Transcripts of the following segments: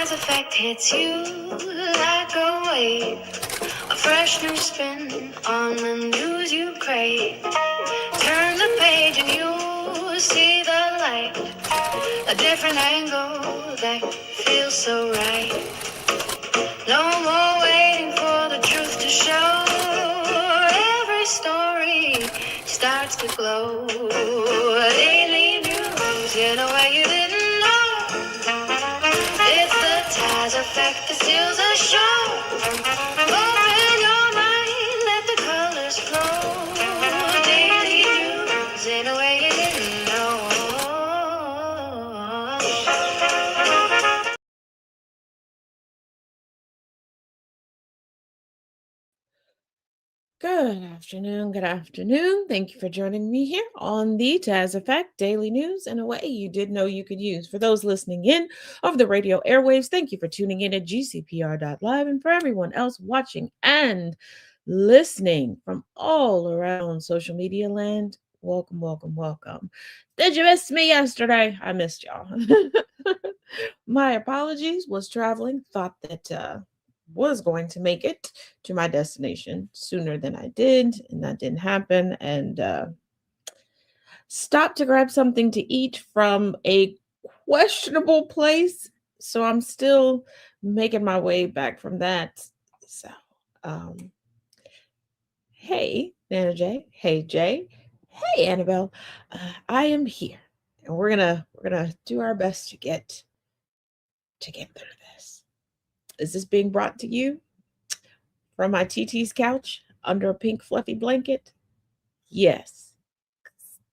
Taz Effect hits you like a wave, a fresh new spin on the news you crave. Turn the page and you see the light, a different angle that feels so right. No more waiting for the truth to show. Every story starts to glow. Daily news in a way you didn't know. It's the Taz Effect that steals the show. Open your mind, let the colors flow. Daily news in a way you didn't know. Good afternoon. Good afternoon. Thank you for joining me here on the Taz Effect Daily News in a way you didn't know you could use. For those listening in over the radio airwaves, thank you for tuning in at gcpr.live. And for everyone else watching and listening from all around social media land, welcome, welcome, welcome. Did you miss me yesterday? I missed y'all. My apologies. Was traveling. Thought that was going to make it to my destination sooner than I did, and that didn't happen. And stopped to grab something to eat from a questionable place, so I'm still making my way back from that. So, hey, Nana J. Hey, Jay. Hey, Annabelle. I am here, and we're gonna do our best to get through this. Is this being brought to you from my TT's couch under a pink fluffy blanket? Yes.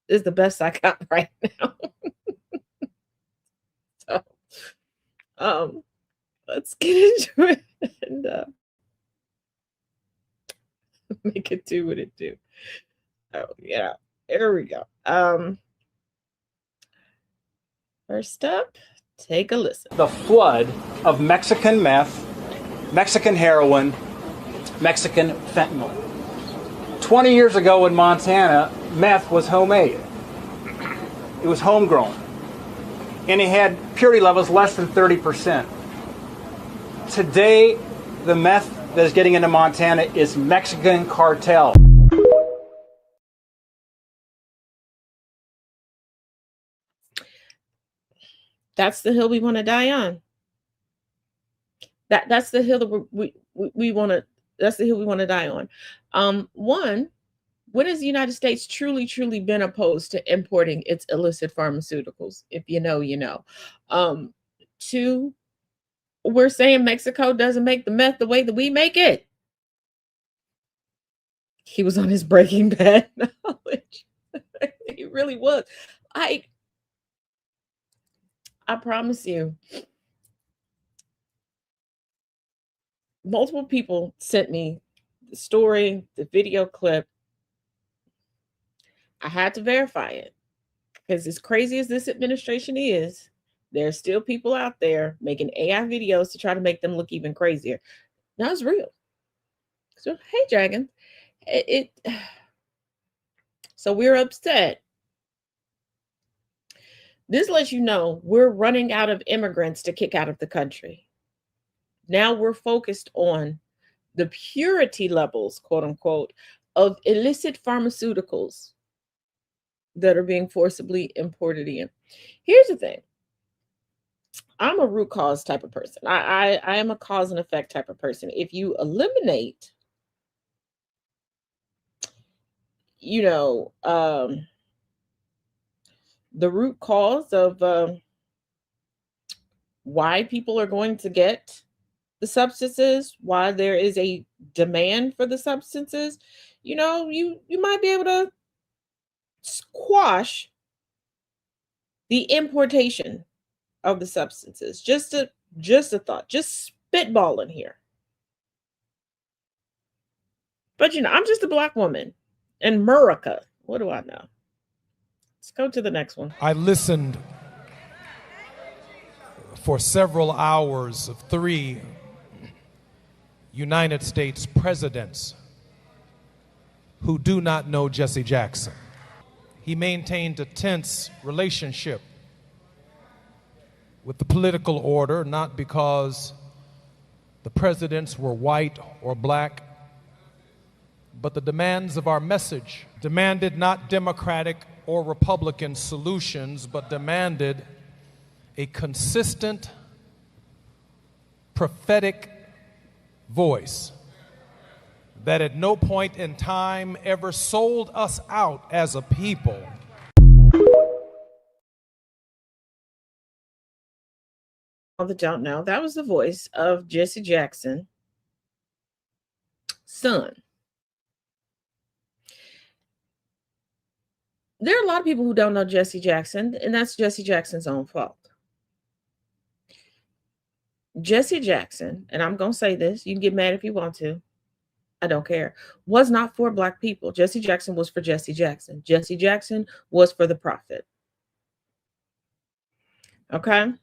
This is the best I got right now. So, let's get into it and make it do what it do. Oh, yeah. There we go. First up, take a listen. The flood of Mexican meth, Mexican heroin, Mexican fentanyl. 20 years ago in Montana, meth was homemade. It was homegrown. And it had purity levels less than 30%. Today, the meth that is getting into Montana is Mexican cartel. That's the hill we want to die on. That's the hill that we want to. That's the hill we want to die on. One, when has the United States truly been opposed to importing its illicit pharmaceuticals? If you know, you know. Two, we're saying Mexico doesn't make the meth the way that we make it. He was on his Breaking Bad knowledge. He really was. I promise you. Multiple people sent me the story, the video clip. I had to verify it because as crazy as this administration is, there's still people out there making AI videos to try to make them look even crazier. Now it's real. So, hey, Dragon. So we're upset. This lets you know we're running out of immigrants to kick out of the country. Now we're focused on the purity levels, quote unquote, of illicit pharmaceuticals that are being forcibly imported in. Here's the thing. I'm a root cause type of person. I am a cause and effect type of person. If you eliminate, the root cause of why people are going to get the substances, why there is a demand for the substances, you might be able to squash the importation of the substances. Just a thought, just spitballing here. But I'm just a Black woman in America. What do I know? Let's go to the next one. I listened for several hours of 3 United States presidents who do not know Jesse Jackson. He maintained a tense relationship with the political order, not because the presidents were white or black, but the demands of our message demanded not Democratic or Republican solutions, but demanded a consistent, prophetic voice that at no point in time ever sold us out as a people. All that don't know, that was the voice of Jesse Jackson's son. There are a lot of people who don't know Jesse Jackson, and that's Jesse Jackson's own fault. Jesse Jackson, and I'm going to say this, you can get mad if you want to, I don't care, was not for Black people. Jesse Jackson was for Jesse Jackson. Jesse Jackson was for the prophet. Okay?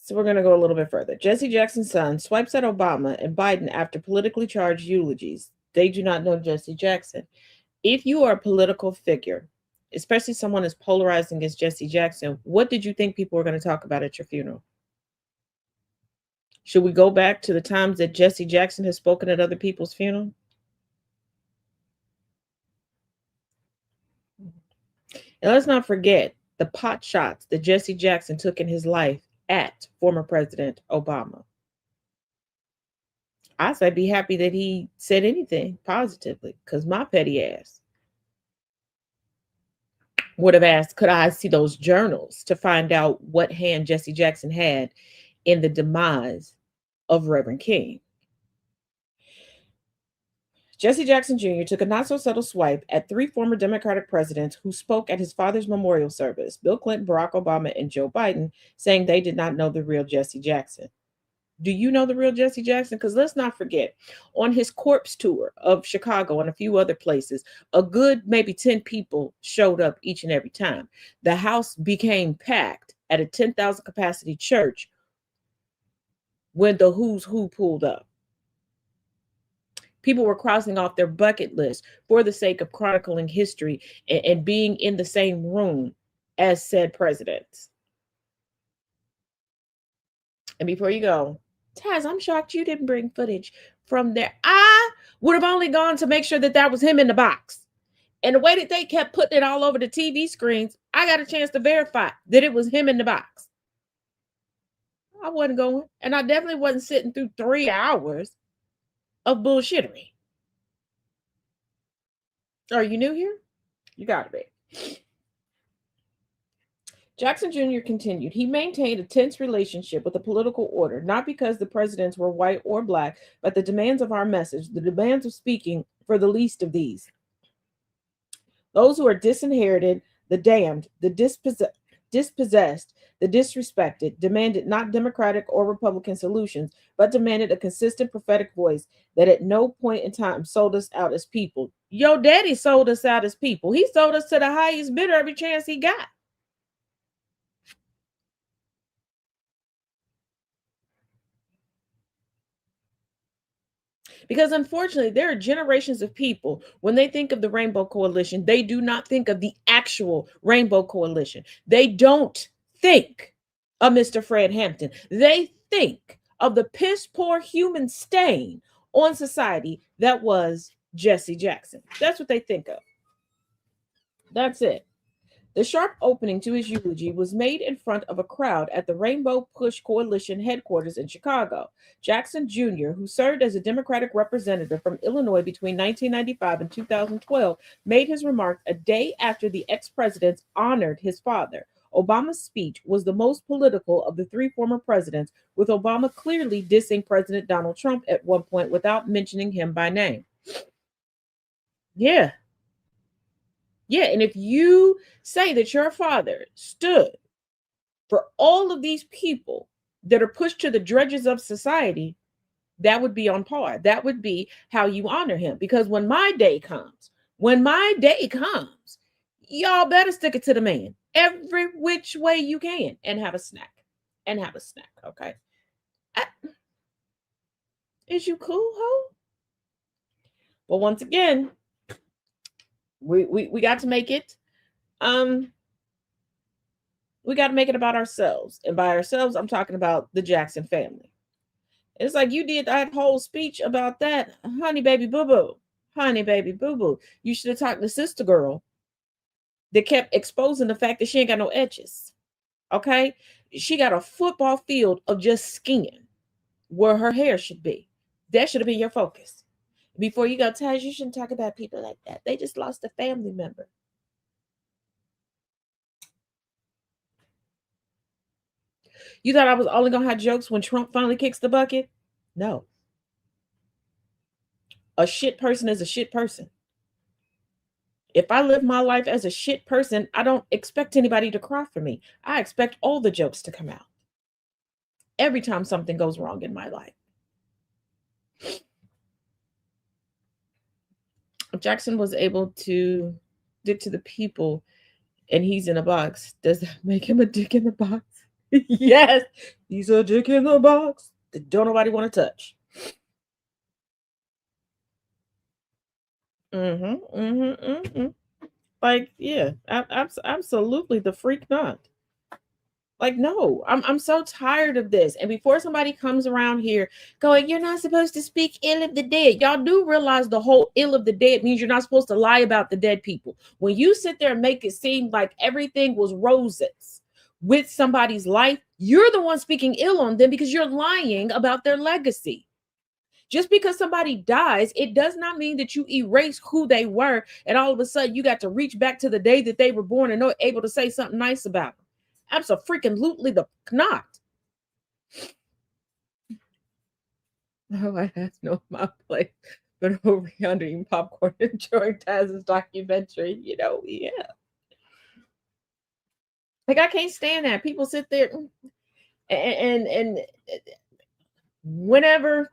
So we're going to go a little bit further. Jesse Jackson's son swipes at Obama and Biden after politically charged eulogies. They do not know Jesse Jackson. If you are a political figure, especially someone as polarizing as Jesse Jackson, what did you think people were going to talk about at your funeral? Should we go back to the times that Jesse Jackson has spoken at other people's funeral? And let's not forget the pot shots that Jesse Jackson took in his life at former President Obama. I said be happy that he said anything positively, because my petty ass would have asked, could I see those journals to find out what hand Jesse Jackson had in the demise of Reverend King. Jesse Jackson Jr. took a not-so-subtle swipe at 3 former Democratic presidents who spoke at his father's memorial service, Bill Clinton, Barack Obama, and Joe Biden, saying they did not know the real Jesse Jackson. Do you know the real Jesse Jackson? Because let's not forget, on his corpse tour of Chicago and a few other places, a good maybe 10 people showed up each and every time. The house became packed at a 10,000 capacity church when the who's who pulled up. People were crossing off their bucket list for the sake of chronicling history and being in the same room as said presidents. And before you go, Taz, I'm shocked you didn't bring footage from there. I would have only gone to make sure that that was him in the box. And the way that they kept putting it all over the TV screens, I got a chance to verify that it was him in the box. I wasn't going. And I definitely wasn't sitting through 3 hours of bullshittery. Are you new here? You gotta be. Jackson Jr. continued, he maintained a tense relationship with the political order, not because the presidents were white or black, but the demands of our message, the demands of speaking for the least of these. Those who are disinherited, the damned, the dispossessed, the disrespected, demanded not Democratic or Republican solutions, but demanded a consistent prophetic voice that at no point in time sold us out as people. Yo, daddy sold us out as people. He sold us to the highest bidder every chance he got. Because unfortunately, there are generations of people, when they think of the Rainbow Coalition, they do not think of the actual Rainbow Coalition. They don't think of Mr. Fred Hampton. They think of the piss poor human stain on society that was Jesse Jackson. That's what they think of. That's it. The sharp opening to his eulogy was made in front of a crowd at the Rainbow Push Coalition headquarters in Chicago. Jackson Jr., who served as a Democratic representative from Illinois between 1995 and 2012, made his remark a day after the ex-presidents honored his father. Obama's speech was the most political of the 3 former presidents, with Obama clearly dissing President Donald Trump at one point without mentioning him by name. Yeah. Yeah, and if you say that your father stood for all of these people that are pushed to the dredges of society, that would be on par. That would be how you honor him. Because when my day comes, y'all better stick it to the man every which way you can and have a snack. Okay? Is you cool, ho? But once again, we got to make it. We got to make it about ourselves, and by ourselves, I'm talking about the Jackson family. It's like you did that whole speech about that, honey baby boo boo, honey baby boo boo. You should have talked to sister girl that kept exposing the fact that she ain't got no edges. Okay, she got a football field of just skin where her hair should be. That should have been your focus. Before you go, Taz, you shouldn't talk about people like that. They just lost a family member. You thought I was only going to have jokes when Trump finally kicks the bucket? No. A shit person is a shit person. If I live my life as a shit person, I don't expect anybody to cry for me. I expect all the jokes to come out every time something goes wrong in my life. Jackson was able to dick to the people and he's in a box. Does that make him a dick in the box? Yes, he's a dick in the box that don't nobody want to touch. Like, yeah, absolutely the freak not. Like, no, I'm so tired of this. And before somebody comes around here going, you're not supposed to speak ill of the dead. Y'all do realize the whole ill of the dead means you're not supposed to lie about the dead people. When you sit there and make it seem like everything was roses with somebody's life, you're the one speaking ill on them because you're lying about their legacy. Just because somebody dies, it does not mean that you erase who they were. And all of a sudden you got to reach back to the day that they were born and not able to say something nice about them. Absolutely the not. Oh, I have no my place, but over yonder eating popcorn, enjoying Taz's documentary. You know, yeah. Like, I can't stand that. People sit there and whenever,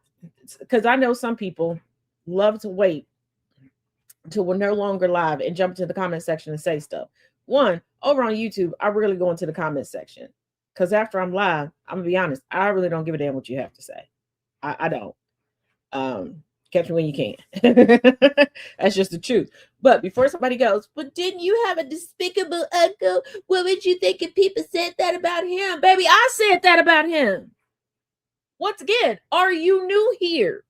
because I know some people love to wait until we're no longer live and jump into the comment section and say stuff. One, over on YouTube, I really go into the comment section because after I'm live, I'm gonna be honest, I really don't give a damn what you have to say. I don't. Catch me when you can. That's just the truth. But before somebody goes, but didn't you have a despicable uncle? What would you think if people said that about him? Baby, I said that about him. Once again, are you new here?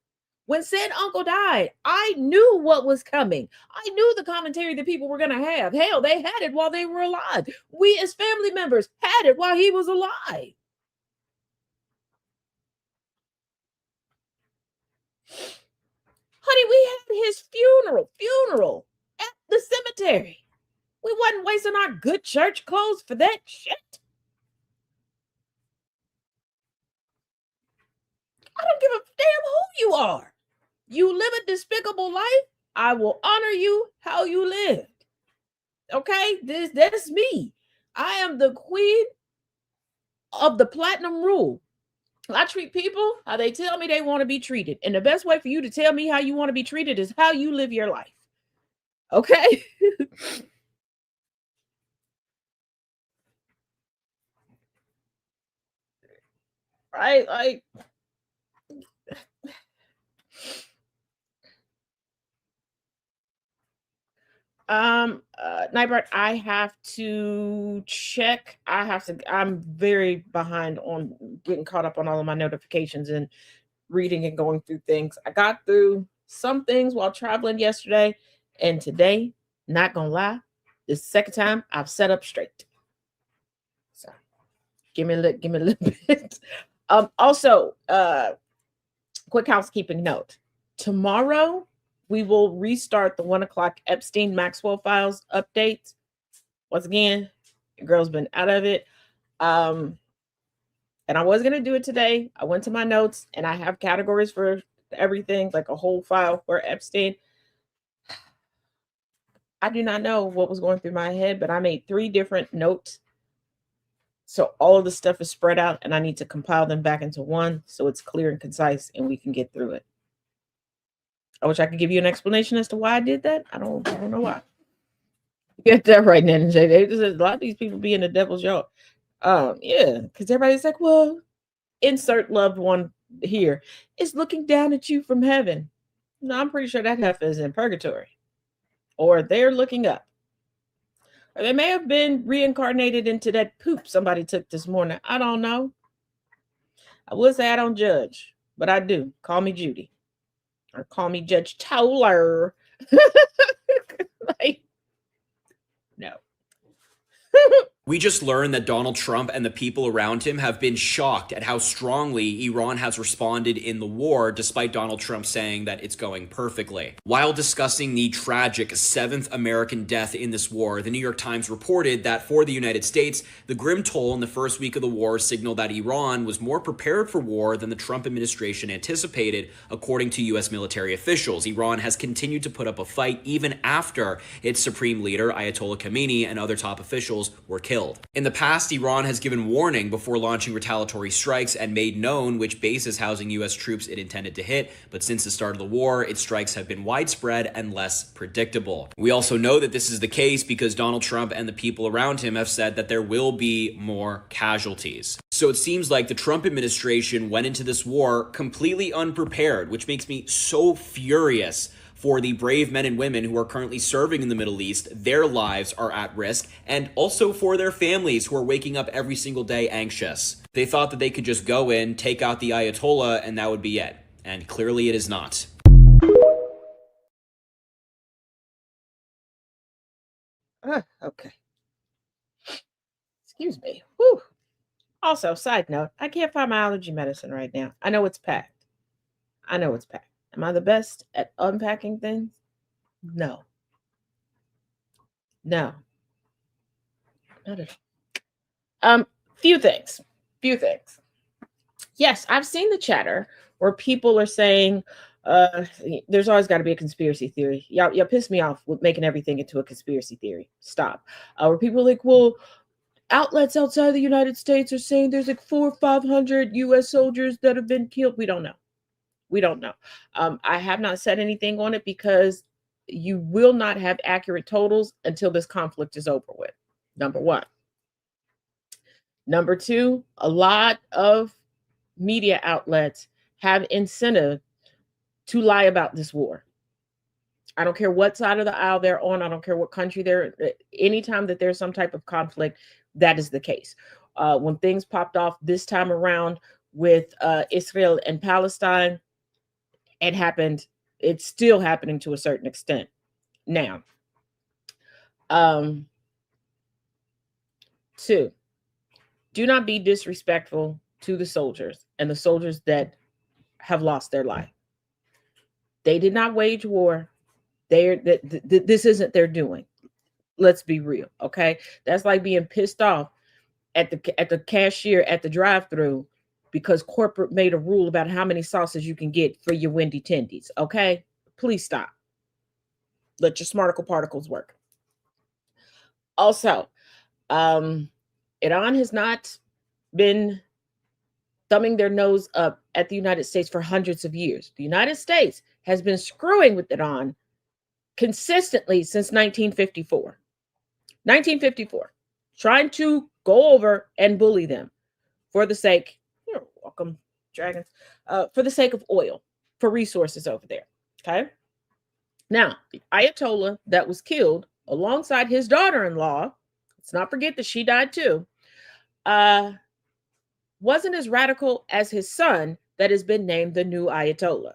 When said uncle died, I knew what was coming. I knew the commentary that people were going to have. Hell, they had it while they were alive. We as family members had it while he was alive. Honey, we had his funeral at the cemetery. We wasn't wasting our good church clothes for that shit. I don't give a damn who you are. You live a despicable life, I will honor you how you lived. Okay? That's me. I am the queen of the platinum rule. I treat people how they tell me they want to be treated. And the best way for you to tell me how you want to be treated is how you live your life. Okay? Right? Like, Nightbird, I have to check. I'm very behind on getting caught up on all of my notifications and reading and going through things. I got through some things while traveling yesterday, and today, not gonna lie, this is the second time I've set up straight. So give me a little bit. Also, quick housekeeping note. Tomorrow we will restart the 1 o'clock Epstein Maxwell files updates. Once again, your girl's been out of it. And I was going to do it today. I went to my notes and I have categories for everything, like a whole file for Epstein. I do not know what was going through my head, but I made 3 different notes. So all of the stuff is spread out and I need to compile them back into one so it's clear and concise and we can get through it. I wish I could give you an explanation as to why I did that. I don't know why. Get that right, Nan. A lot of these people be in the devil's yard. Yeah, because everybody's like, well, insert loved one here is looking down at you from heaven. No, I'm pretty sure that heifer is in purgatory, or they're looking up, or they may have been reincarnated into that poop somebody took this morning. I don't know. I would say I don't judge, but I do. Call me Judy, or call me Judge Toller. Like, no. We just learned that Donald Trump and the people around him have been shocked at how strongly Iran has responded in the war, despite Donald Trump saying that it's going perfectly. While discussing the tragic 7th American death in this war, the New York Times reported that for the United States, the grim toll in the first week of the war signaled that Iran was more prepared for war than the Trump administration anticipated, according to U.S. military officials. Iran has continued to put up a fight even after its supreme leader, Ayatollah Khamenei, and other top officials were killed. In the past, Iran has given warning before launching retaliatory strikes and made known which bases housing U.S. troops it intended to hit, but since the start of the war, its strikes have been widespread and less predictable. We also know that this is the case because Donald Trump and the people around him have said that there will be more casualties. So it seems like the Trump administration went into this war completely unprepared, which makes me so furious for the brave men and women who are currently serving in the Middle East. Their lives are at risk, and also for their families who are waking up every single day anxious. They thought that they could just go in, take out the Ayatollah, and that would be it. And clearly it is not. Okay. Excuse me. Whew. Also, side note, I can't find my allergy medicine right now. I know it's packed. Am I the best at unpacking things? No. Not at all. Few things. Yes, I've seen the chatter where people are saying there's always got to be a conspiracy theory. Y'all piss me off with making everything into a conspiracy theory. Stop. Where people are like, well, outlets outside the United States are saying there's like 400 or 500 U.S. soldiers that have been killed. We don't know. I have not said anything on it because you will not have accurate totals until this conflict is over with. Number one. Number two, a lot of media outlets have incentive to lie about this war. I don't care what side of the aisle they're on. I don't care what country they're. Anytime that there's some type of conflict, that is the case. When things popped off this time around with Israel and Palestine, it happened. It's still happening to a certain extent now. Two, do not be disrespectful to the soldiers and the soldiers that have lost their life. They did not wage war. This isn't their doing. Let's be real, okay? That's like being pissed off at the cashier at the drive-thru because corporate made a rule about how many sauces you can get for your Wendy Tendies, okay? Please stop. Let your smarticle particles work. Also, Iran has not been thumbing their nose up at the United States for hundreds of years. The United States has been screwing with Iran consistently since 1954. 1954, trying to go over and bully them for the sake, you're welcome, dragons, for the sake of oil, for resources over there, okay? Now, the Ayatollah that was killed alongside his daughter-in-law, let's not forget that she died too, wasn't as radical as his son that has been named the new Ayatollah.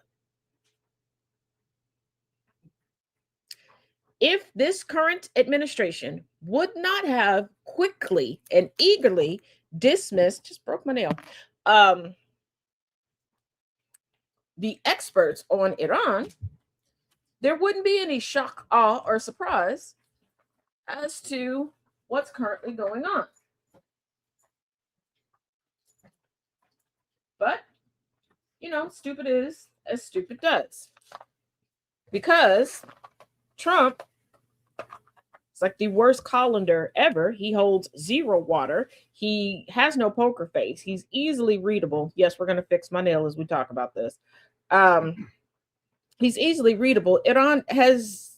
If this current administration would not have quickly and eagerly dismissed, just broke my nail, the experts on Iran, there wouldn't be any shock, awe, or surprise as to what's currently going on. But, stupid is as stupid does. Because Trump, it's like the worst colander ever. He holds zero water. He has no poker face. He's easily readable. Yes, we're going to fix my nail as we talk about this. He's easily readable. Iran has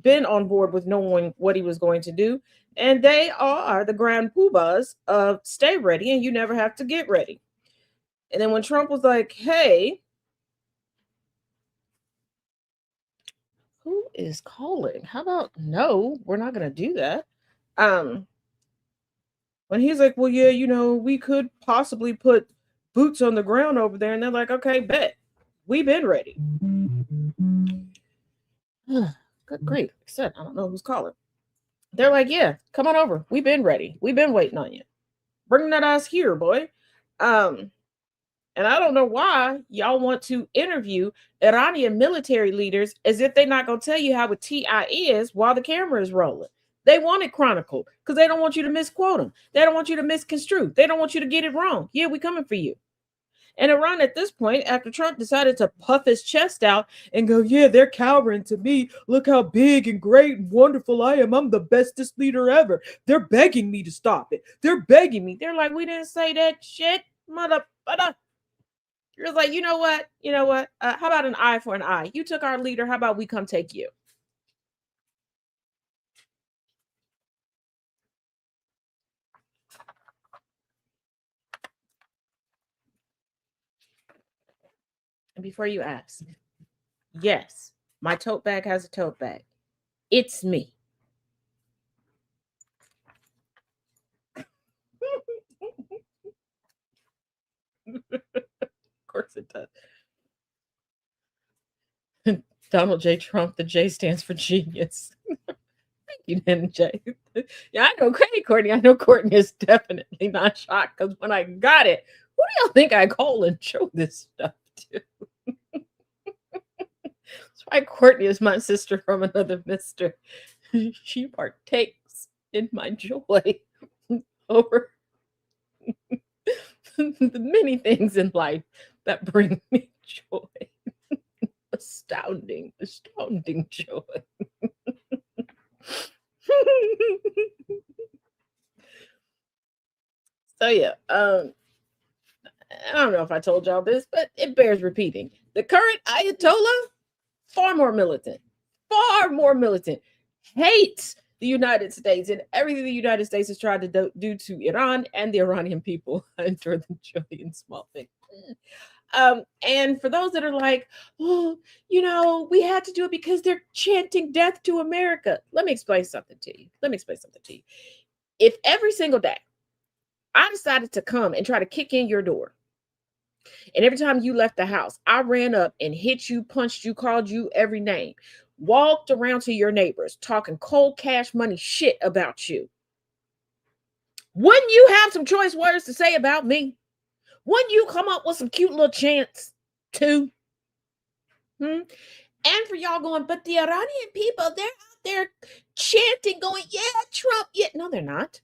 been on board with knowing what he was going to do. And they are the grand poobahs of stay ready and you never have to get ready. And then when Trump was like, hey, Who is calling? How about no, we're not going to do that. When he's like, well, yeah, we could possibly put boots on the ground over there. And they're like, okay, bet. We've been ready. Good grief. I said, I don't know who's calling. They're like, yeah, come on over. We've been ready. We've been waiting on you. Bring that ass here, boy. And I don't know why y'all want to interview Iranian military leaders as if they're not going to tell you how a TI is while the camera is rolling. They want it chronicled because they don't want you to misquote them. They don't want you to misconstrue. They don't want you to get it wrong. Yeah, we coming for you. And Iran at this point, after Trump decided to puff his chest out and go, yeah, they're cowering to me. Look how big and great and wonderful I am. I'm the bestest leader ever. They're begging me to stop it. They're begging me. They're like, we didn't say that shit, motherfucker. You're like, you know what? How about an eye for an eye? You took our leader. How about we come take you? And before you ask, yes, my tote bag has a tote bag. It's me. Of course it does. Donald J. Trump, the J stands for genius. Thank you, then, J. Yeah, I know Courtney. I know Courtney is definitely not shocked because when I got it, who do y'all think I call and show this stuff to? That's why Courtney is my sister from another mister. She partakes in my joy over the many things in life that bring me joy. Astounding joy. So yeah, I don't know if I told y'all this, but it bears repeating. The current Ayatollah, far more militant, hates the United States and everything the United States has tried to do to Iran and the Iranian people. I enjoy the trillion small thing. And for those that are like, oh, we had to do it because they're chanting death to America. Let me explain something to you. If every single day I decided to come and try to kick in your door, and every time you left the house, I ran up and hit you, punched you, called you every name, walked around to your neighbors, talking cold cash money shit about you, wouldn't you have some choice words to say about me? Wouldn't you come up with some cute little chants too? And for y'all going, but the Iranian people, they're out there chanting, going, yeah, Trump. Yeah, no, they're not.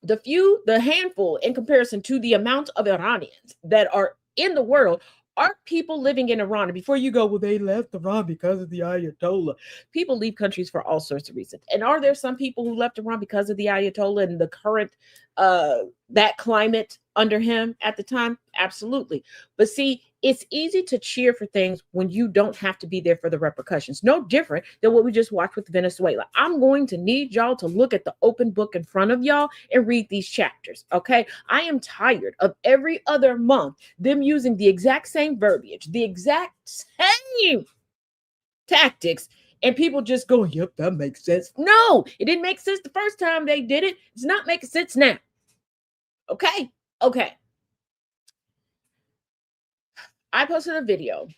The handful in comparison to the amount of Iranians that are in the world are people living in Iran. And before you go, well, they left Iran because of the Ayatollah. People leave countries for all sorts of reasons. And are there some people who left Iran because of the Ayatollah and the current, that climate under him at the time? Absolutely. But see, it's easy to cheer for things when you don't have to be there for the repercussions. No different than what we just watched with Venezuela. I'm going to need y'all to look at the open book in front of y'all and read these chapters, okay? I am tired of every other month them using the exact same verbiage, the exact same tactics, and people just going, yep, that makes sense. No, it didn't make sense the first time they did it. It's not making sense now. Okay. I posted a video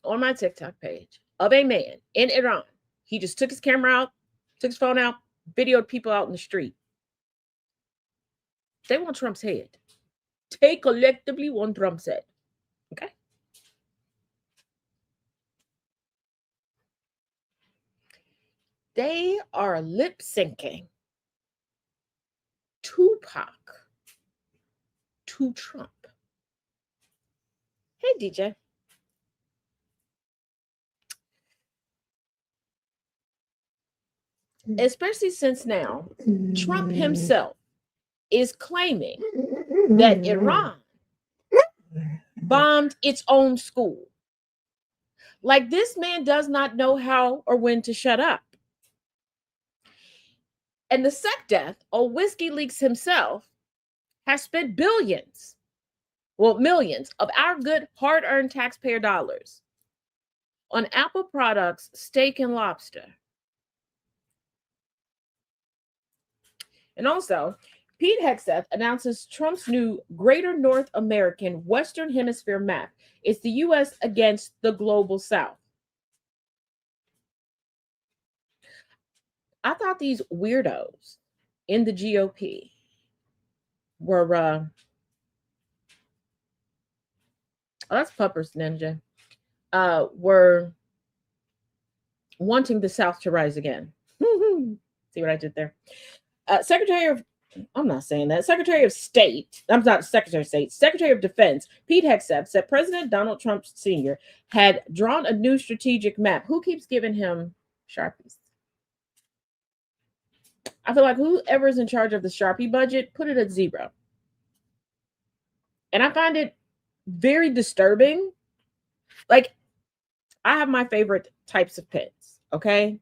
on my TikTok page of a man in Iran. He just took his camera out, took his phone out, videoed people out in the street. They want Trump's head. They collectively want Trump's head. Okay? They are lip syncing Tupac to Trump. Hey, DJ. Especially since now, Trump himself is claiming that Iran bombed its own school. Like, this man does not know how or when to shut up. And the SecDef, or Whiskey Leaks himself, has spent millions of our good hard-earned taxpayer dollars on Apple products, steak and lobster. And also, Pete Hegseth announces Trump's new Greater North American Western Hemisphere map. It's the U.S. against the global South. I thought these weirdos in the GOP were, oh, that's Puppers Ninja, were wanting the South to rise again. See what I did there? Secretary of State, I'm not Secretary of State, Secretary of Defense, Pete Hegseth said President Donald Trump Sr. had drawn a new strategic map. Who keeps giving him Sharpies? I feel like whoever's in charge of the Sharpie budget, put it at 0. And I find it very disturbing. Like, I have my favorite types of pens, okay?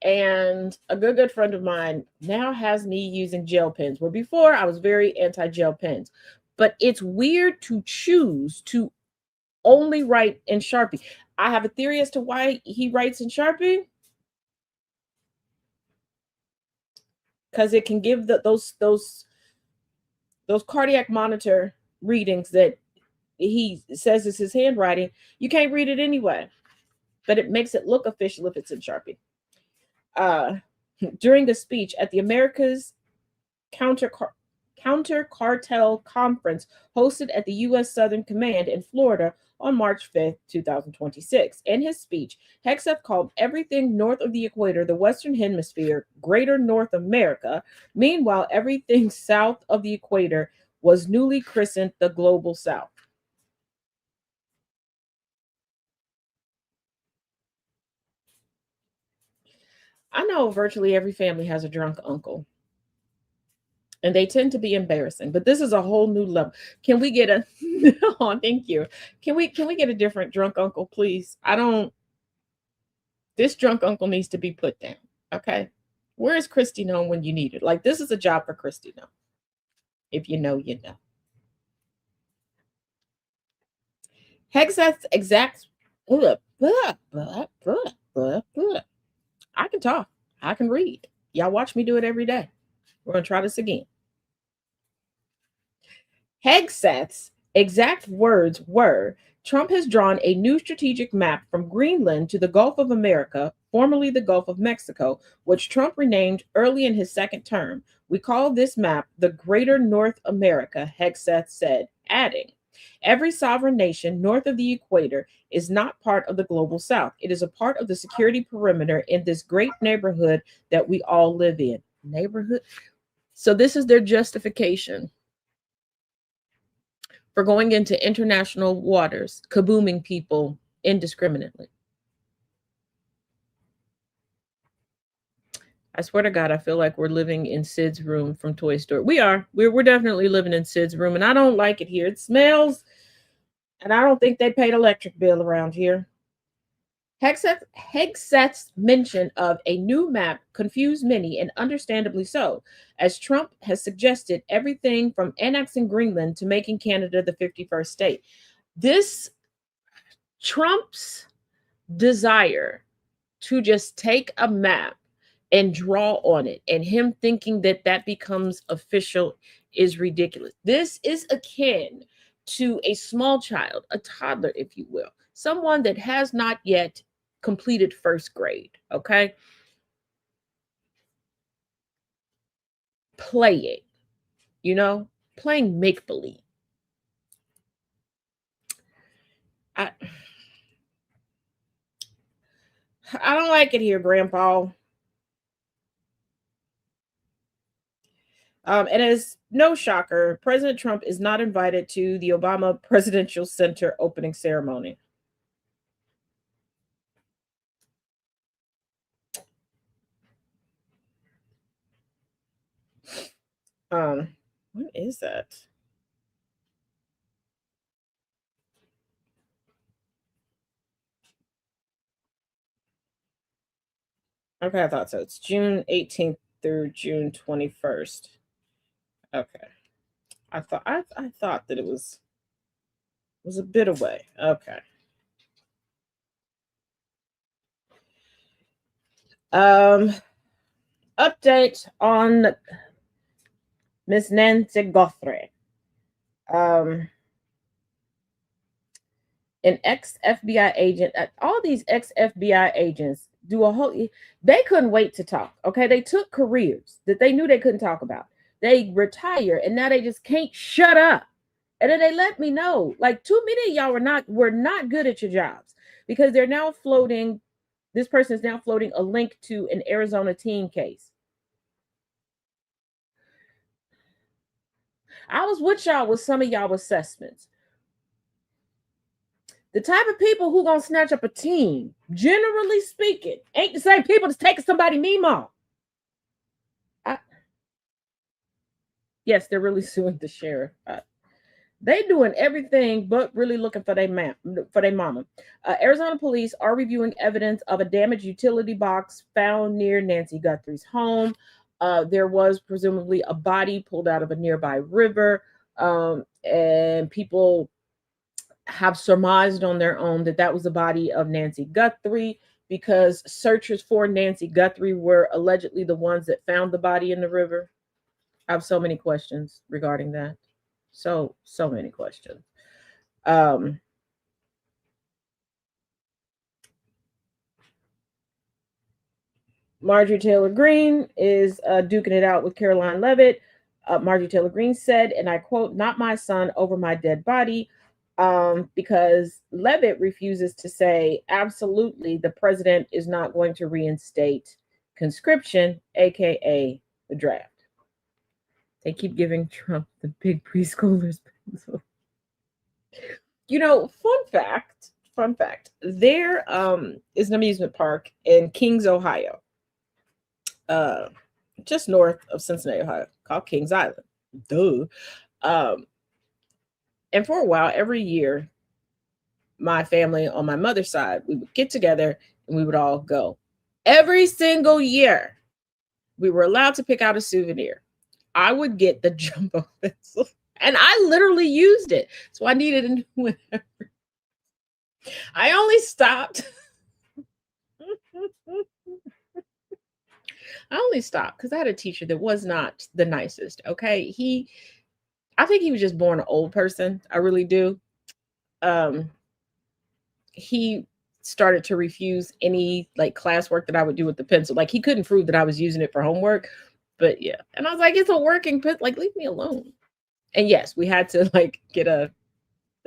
And a good friend of mine now has me using gel pens, where before I was very anti-gel pens. But it's weird to choose to only write in Sharpie. I have a theory as to why he writes in Sharpie. Because it can give those cardiac monitor readings that he says is his handwriting. You can't read it anyway, but it makes it look official if it's in Sharpie. During a speech at the America's Counter Cartel Conference hosted at the U.S. Southern Command in Florida on March 5th, 2026. In his speech, Hegseth called everything north of the equator the Western Hemisphere, Greater North America. Meanwhile, everything south of the equator was newly christened the Global South. I know virtually every family has a drunk uncle, and they tend to be embarrassing, but this is a whole new level. Can we get a oh, thank you. Can we get a different drunk uncle, please? This drunk uncle needs to be put down. Okay. Where is Christy known when you need it? Like, this is a job for Christy now. If you know, you know. Hegseth's exact I can talk. I can read. Y'all watch me do it every day. We're going to try this again. Hegseth's exact words were, Trump has drawn a new strategic map from Greenland to the Gulf of America, formerly the Gulf of Mexico, which Trump renamed early in his second term. We call this map the Greater North America, Hegseth said, adding, every sovereign nation north of the equator is not part of the global South. It is a part of the security perimeter in this great neighborhood that we all live in. Neighborhood? So this is their justification for going into international waters, kabooming people indiscriminately. I swear to God, I feel like we're living in Sid's room from Toy Story. We are. We're definitely living in Sid's room, and I don't like it here. It smells, and I don't think they paid electric bill around here. Hegseth's mention of a new map confused many, and understandably so, as Trump has suggested everything from annexing Greenland to making Canada the 51st state. This Trump's desire to just take a map and draw on it, and him thinking that that becomes official, is ridiculous. This is akin to a small child, a toddler, if you will, someone that has not yet completed first grade, okay? Playing, playing make-believe. I don't like it here, Grandpa. And as no shocker, President Trump is not invited to the Obama Presidential Center opening ceremony. What is that? Okay, I thought so. It's June 18th through June 21st. Okay. I thought that it was was a bit away. Okay. Update on Miss Nancy Gothre. An ex-FBI agent, all these ex-FBI agents do a whole, they couldn't wait to talk. Okay. They took careers that they knew they couldn't talk about. They retire and now they just can't shut up. And then they let me know, like, too many of y'all were not good at your jobs, because they're now floating, this person is now floating a link to an Arizona teen case. I was with y'all with some of y'all assessments. The type of people who gonna snatch up a teen, generally speaking, ain't the same people that's taking somebody Nemo. Yes, they're really suing the sheriff. They doing everything but really looking for their mama. Arizona police are reviewing evidence of a damaged utility box found near Nancy Guthre's home. There was presumably a body pulled out of a nearby river, and people have surmised on their own that that was the body of Nancy Guthre, because searchers for Nancy Guthre were allegedly the ones that found the body in the river. I have so many questions regarding that. So many questions. Marjorie Taylor Greene is duking it out with Caroline Leavitt. Marjorie Taylor Greene said, and I quote, "Not my son over my dead body," because Leavitt refuses to say absolutely the president is not going to reinstate conscription, aka the draft. They keep giving Trump the big preschoolers pencil. You know, fun fact, there is an amusement park in Kings, Ohio, just north of Cincinnati, Ohio, called Kings Island. Duh. And for a while, every year, my family on my mother's side, we would get together and we would all go. Every single year, we were allowed to pick out a souvenir. I would get the jumbo pencil, and I literally used it. So I needed a new one. I only stopped. I only stopped because I had a teacher that was not the nicest. Okay. I think he was just born an old person. I really do. He started to refuse any like classwork that I would do with the pencil. Like, he couldn't prove that I was using it for homework. But yeah. And I was like, it's a working pencil. Like, leave me alone. And yes, we had to like get a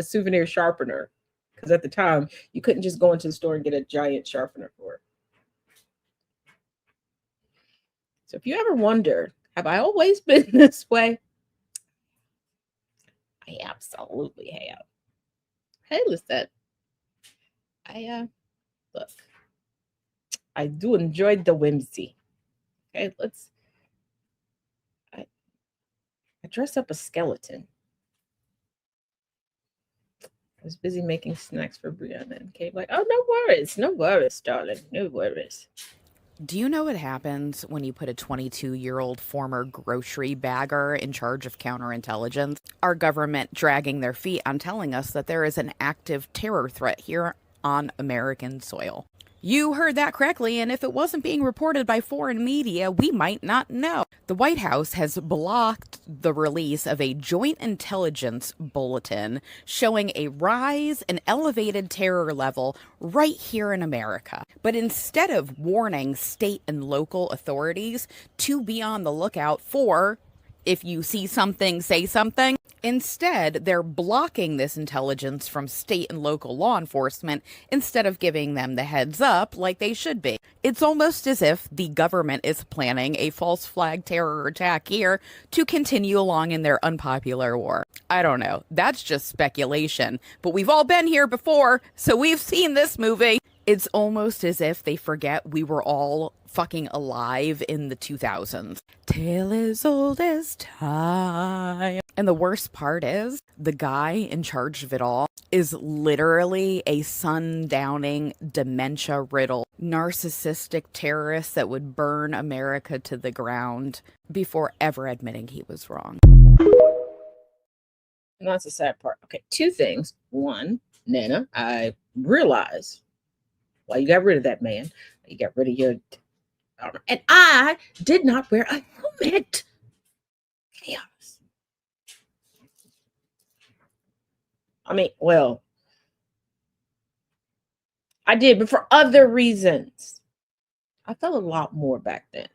souvenir sharpener, because at the time you couldn't just go into the store and get a giant sharpener for it. So if you ever wonder, have I always been this way? I absolutely have. Hey, listen. Look. I do enjoy the whimsy. Okay, I dress up a skeleton. I was busy making snacks for Brianna and Kate. Like, oh, no worries, darling, no worries. Do you know what happens when you put a 22-year-old former grocery bagger in charge of counterintelligence? Our government dragging their feet on telling us that there is an active terror threat here on American soil. You heard that correctly, and if it wasn't being reported by foreign media, we might not know. The White House has blocked the release of a joint intelligence bulletin showing a rise in elevated terror level right here in America. But instead of warning state and local authorities to be on the lookout for, if you see something, say something, instead, they're blocking this intelligence from state and local law enforcement instead of giving them the heads up like they should be. It's almost as if the government is planning a false flag terror attack here to continue along in their unpopular war. I don't know. That's just speculation. But we've all been here before, so we've seen this movie. It's almost as if they forget we were all fucking alive in the 2000s. Tale as old as time. And the worst part is, the guy in charge of it all is literally a sundowning, dementia-riddled, narcissistic terrorist that would burn America to the ground before ever admitting he was wrong. And that's the sad part. Okay, two things. One, Nana, I realize why you got rid of that man. You got rid of your armor. And I did not wear a helmet. Chaos. I mean, well, I did, but for other reasons. I felt a lot more back then.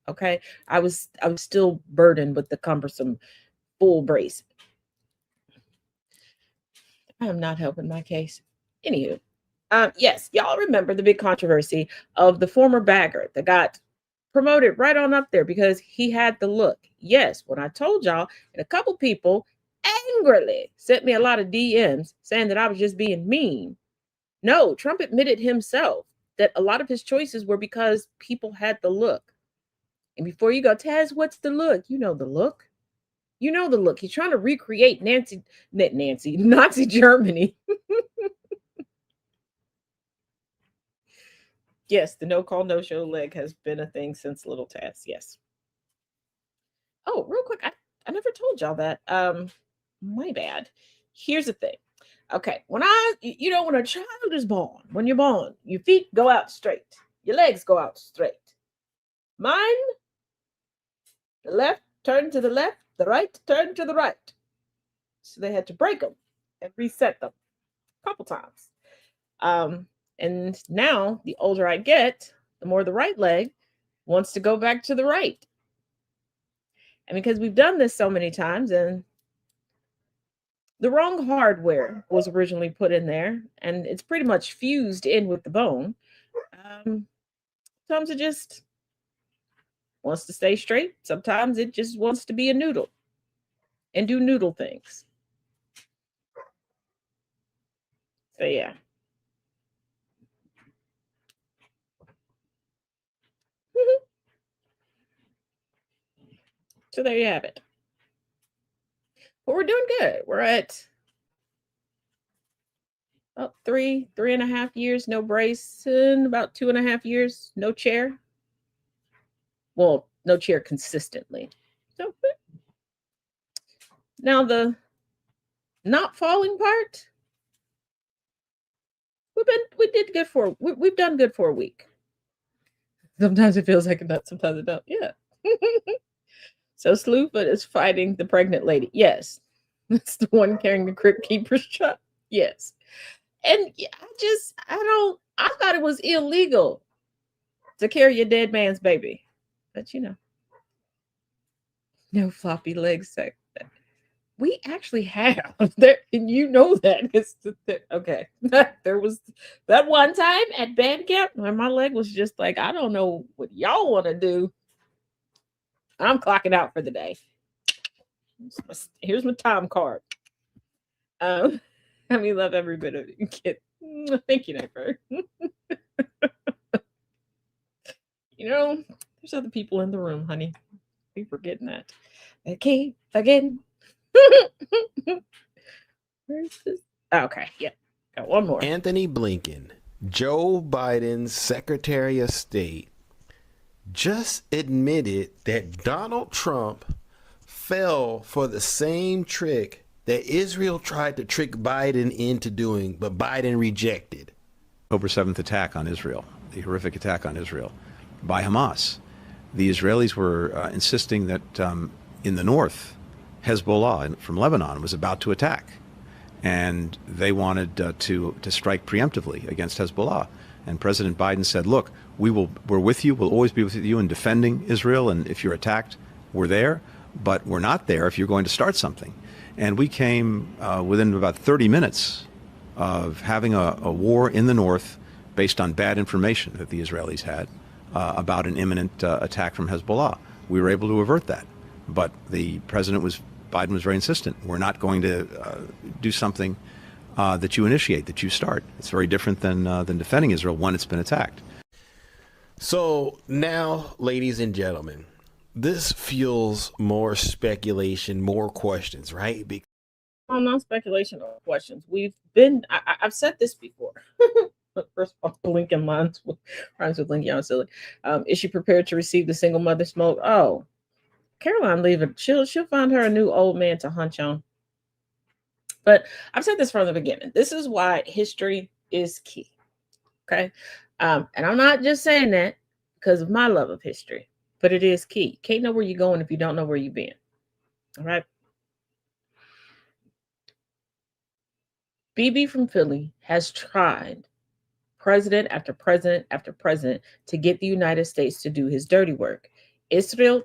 Okay. I was still burdened with the cumbersome full brace. I am not helping my case. Anywho, yes, y'all remember the big controversy of the former bagger that got promoted right on up there because he had the look. Yes, when I told y'all, and a couple people angrily sent me a lot of DMs saying that I was just being mean. No, Trump admitted himself that a lot of his choices were because people had the look. And before you go, Taz, what's the look? You know the look. You know the look. He's trying to recreate Nazi Germany. Yes, the no call, no show leg has been a thing since Little Taz. Yes. Oh, real quick, I never told y'all that. My bad. Here's the thing. Okay, when a child is born, when you're born, your feet go out straight, your legs go out straight. Mine, the left turn to the left, the right turn to the right. So they had to break them and reset them a couple times. And now the older I get, the more the right leg wants to go back to the right. And because we've done this so many times and the wrong hardware was originally put in there and it's pretty much fused in with the bone, sometimes it just wants to stay straight. Sometimes it just wants to be a noodle and do noodle things. So yeah. So there you have it. But we're doing good. We're at about 3.5 years, no brace, and about 2.5 years, no chair. Well, no chair consistently. So now the not falling part, we've done good for a week. Sometimes it feels like a nut, sometimes it don't. Yeah. So Slewfoot is fighting the pregnant lady. Yes. That's the one carrying the Crypt Keeper's truck. Yes. And I thought it was illegal to carry a dead man's baby. But no floppy legs. We actually have there, and you know that. Okay. There was that one time at band camp where my leg was just like, I don't know what y'all want to do. I'm clocking out for the day. Here's my time card. We love every bit of it. Kid. Thank you, Nightbird. There's other people in the room, honey. We forgetting that. I keep forgetting. Where's this? Okay, yeah. Got one more. Anthony Blinken, Joe Biden's Secretary of State, just admitted that Donald Trump fell for the same trick that Israel tried to trick Biden into doing, but Biden rejected. October 7th attack on Israel, the horrific attack on Israel by Hamas. The Israelis were insisting that in the north, Hezbollah from Lebanon was about to attack. And they wanted to strike preemptively against Hezbollah. And President Biden said, look, we're with you. We'll always be with you in defending Israel. And if you're attacked, we're there. But we're not there if you're going to start something. And we came within about 30 minutes of having a war in the north based on bad information that the Israelis had about an imminent attack from Hezbollah. We were able to avert that. But Biden was very insistent. We're not going to do something that you initiate, that you start. It's very different than defending Israel when it's been attacked. So now, ladies and gentlemen, this fuels more speculation, more questions, right? Not speculation or questions. I've said this before. But first of all, Lincoln rhymes with Lincoln. Silly. Is she prepared to receive the single mother smoke? Oh, Caroline, leave it. She'll find her a new old man to hunch on. But I've said this from the beginning. This is why history is key. Okay. And I'm not just saying that because of my love of history, but it is key. Can't know where you're going if you don't know where you've been. All right. BB from Philly has tried president after president after president to get the United States to do his dirty work. Israel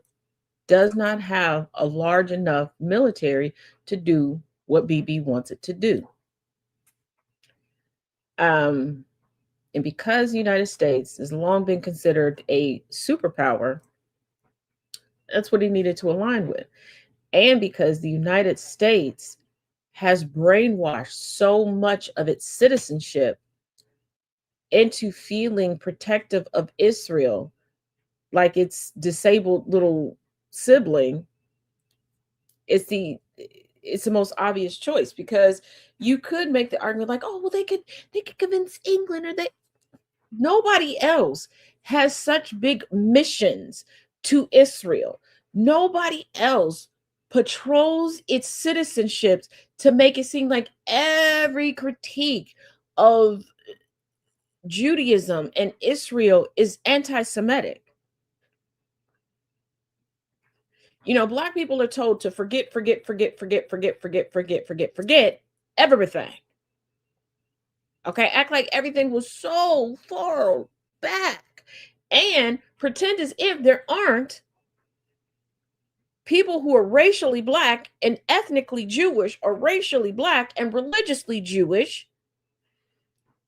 does not have a large enough military to do what BB wants it to do. And because the United States has long been considered a superpower, that's what he needed to align with. And because the United States has brainwashed so much of its citizenship into feeling protective of Israel, like its disabled little sibling, it's the most obvious choice, because you could make the argument like, oh, well, they could convince England, or nobody else has such big missions to Israel. Nobody else patrols its citizenships to make it seem like every critique of Judaism and Israel is anti-Semitic. You know, Black people are told to forget everything. Okay, act like everything was so far back and pretend as if there aren't people who are racially Black and ethnically Jewish, or racially Black and religiously Jewish.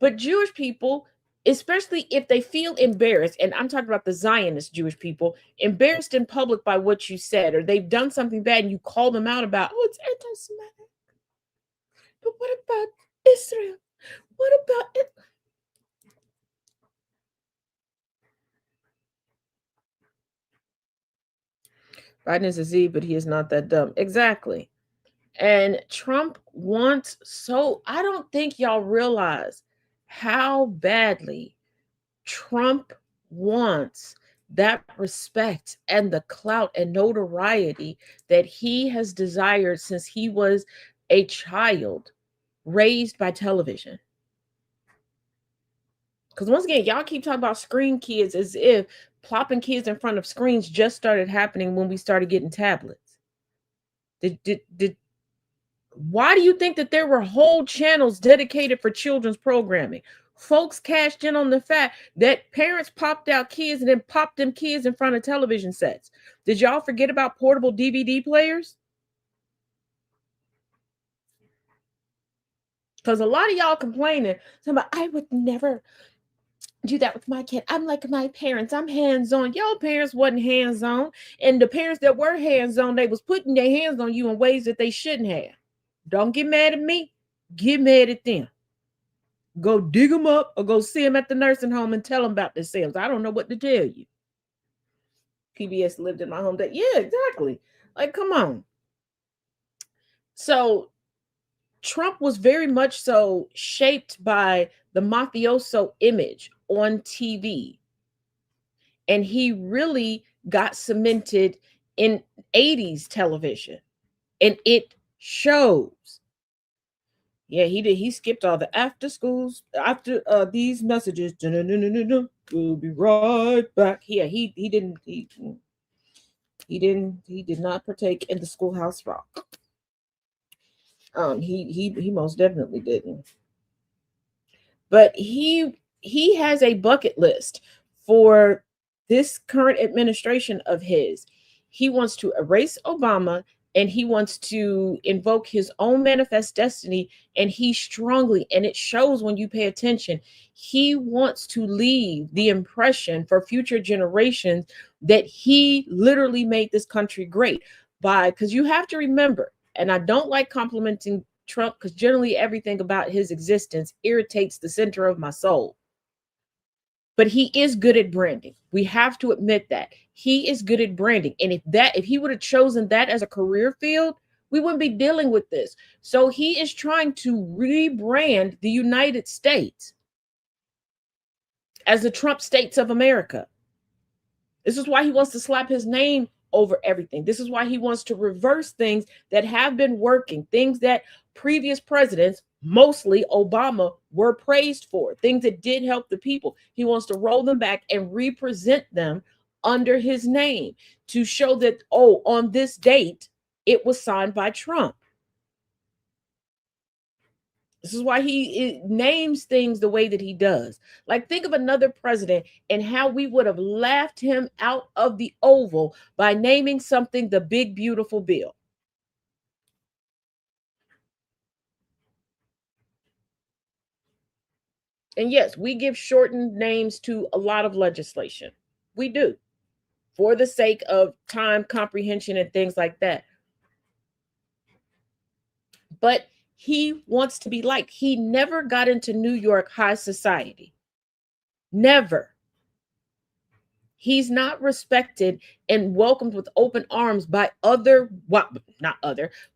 But Jewish people, especially if they feel embarrassed, and I'm talking about the Zionist Jewish people, embarrassed in public by what you said, or they've done something bad and you call them out about, oh, it's anti-Semitic. But what about Israel? What about it? Biden is a Z, but he is not that dumb. Exactly. And Trump wants, so I don't think y'all realize how badly Trump wants that respect and the clout and notoriety that he has desired since he was a child raised by television. Because once again, y'all keep talking about screen kids as if plopping kids in front of screens just started happening when we started getting tablets. Why do you think that there were whole channels dedicated for children's programming? Folks cashed in on the fact that parents popped out kids and then popped them kids in front of television sets. Did y'all forget about portable DVD players? Because a lot of y'all complaining, somebody, I would never do that with my kid. I'm like my parents. I'm hands-on. Y'all parents wasn't hands-on. And the parents that were hands-on, they was putting their hands on you in ways that they shouldn't have. Don't get mad at me. Get mad at them. Go dig them up or go see them at the nursing home and tell them about themselves. I don't know what to tell you. PBS lived in my home. Yeah, exactly. Like, come on. So Trump was very much so shaped by the mafioso image on TV. And he really got cemented in 80s television. And it shows. Yeah, he did. He skipped all the after schools, after these messages. We'll be right back. Yeah, he did not partake in the Schoolhouse Rock. He most definitely didn't. But he has a bucket list for this current administration of his. He wants to erase Obama, and he wants to invoke his own manifest destiny. And he strongly, and it shows when you pay attention, he wants to leave the impression for future generations that he literally made this country great. Because you have to remember, and I don't like complimenting Trump because generally everything about his existence irritates the center of my soul. But he is good at branding. We have to admit that. He is good at branding. And if he would have chosen that as a career field, we wouldn't be dealing with this. So he is trying to rebrand the United States as the Trump States of America. This is why he wants to slap his name over everything. This is why he wants to reverse things that have been working, things that previous presidents, mostly Obama, were praised for, things that did help the people. He wants to roll them back and represent them under his name to show that, oh, on this date, it was signed by Trump. This is why he names things the way that he does. Like, think of another president and how we would have laughed him out of the Oval by naming something the Big Beautiful Bill. And yes, we give shortened names to a lot of legislation. We do, for the sake of time comprehension and things like that. But he wants to be liked. He never got into New York high society. Never. He's not respected and welcomed with open arms by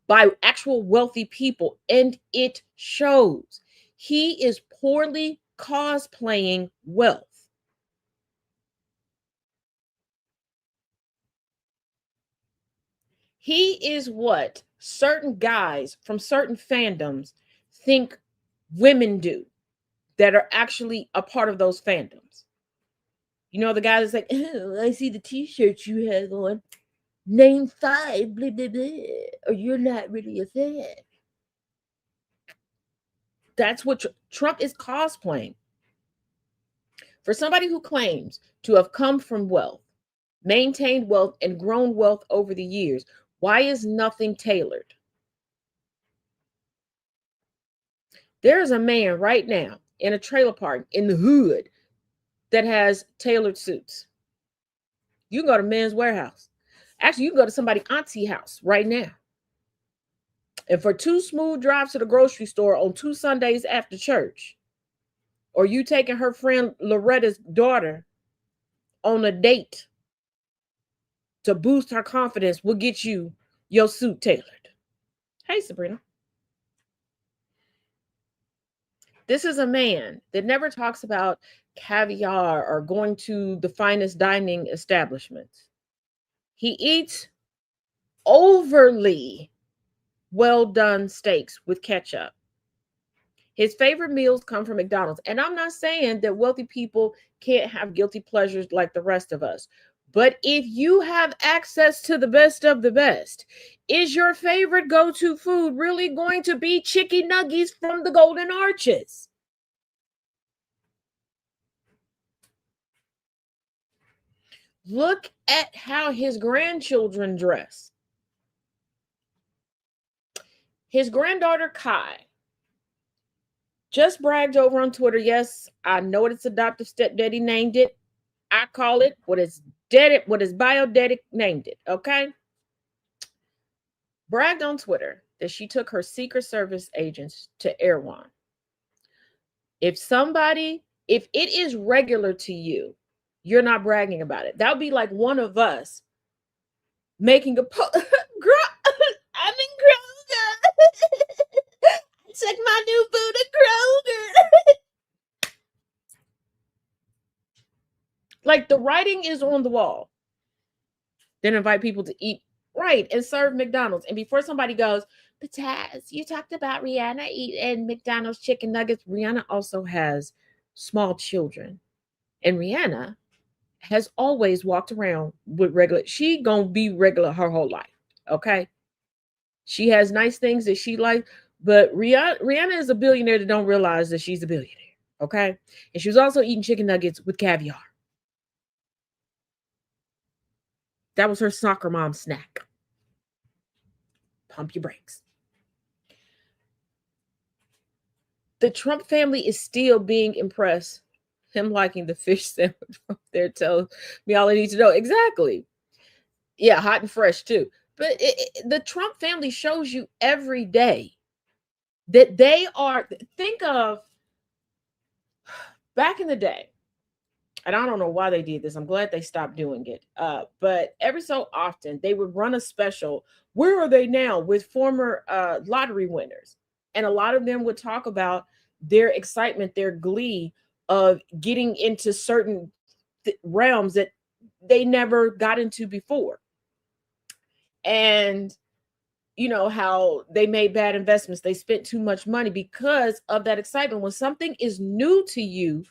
by actual wealthy people. And it shows. He is poorly cosplaying wealth. He is what certain guys from certain fandoms think women do that are actually a part of those fandoms. You know, the guy that's like, oh, I see the t-shirts you have on. Name 5, blah, blah, blah. Or you're not really a fan. That's what Trump is cosplaying. For somebody who claims to have come from wealth, maintained wealth, and grown wealth over the years, why is nothing tailored? There's a man right now in a trailer park in the hood that has tailored suits. You can go to Men's Warehouse. Actually, you can go to somebody's auntie house right now. And for 2 smooth drives to the grocery store on 2 Sundays after church, or you taking her friend Loretta's daughter on a date to boost her confidence, will get you your suit tailored. Hey, Sabrina. This is a man that never talks about caviar or going to the finest dining establishments. He eats overly well done steaks with ketchup. His favorite meals come from McDonald's. And I'm not saying that wealthy people can't have guilty pleasures like the rest of us. But if you have access to the best of the best, is your favorite go-to food really going to be chicken nuggets from the Golden Arches? Look at how his grandchildren dress. His granddaughter, Kai, just bragged over on Twitter. Yes, I know what its adoptive stepdaddy named it. I call it what his bio daddy named it, okay? Bragged on Twitter that she took her Secret Service agents to Erewhon. If it is regular to you, you're not bragging about it. That would be like one of us making a post. I'm in Kroger. I took my new food at Kroger. Like, the writing is on the wall. Then invite people to eat right and serve McDonald's. And before somebody goes, but Taz, you talked about Rihanna eating McDonald's chicken nuggets. Rihanna also has small children. And Rihanna has always walked around with regular. She gonna be regular her whole life, okay? She has nice things that she likes, but Rihanna is a billionaire that don't realize that she's a billionaire, okay? And she was also eating chicken nuggets with caviar. That was her soccer mom snack. Pump your brakes. The Trump family is still being impressed. Him liking the fish sandwich from there tells me all I need to know. Exactly. Yeah, hot and fresh too. But the Trump family shows you every day that they are, think of back in the day, and I don't know why they did this. I'm glad they stopped doing it. But every so often they would run a special, where are they now, with former lottery winners. And a lot of them would talk about their excitement, their glee of getting into certain realms that they never got into before. And you know, how they made bad investments. They spent too much money because of that excitement. When something is new to you,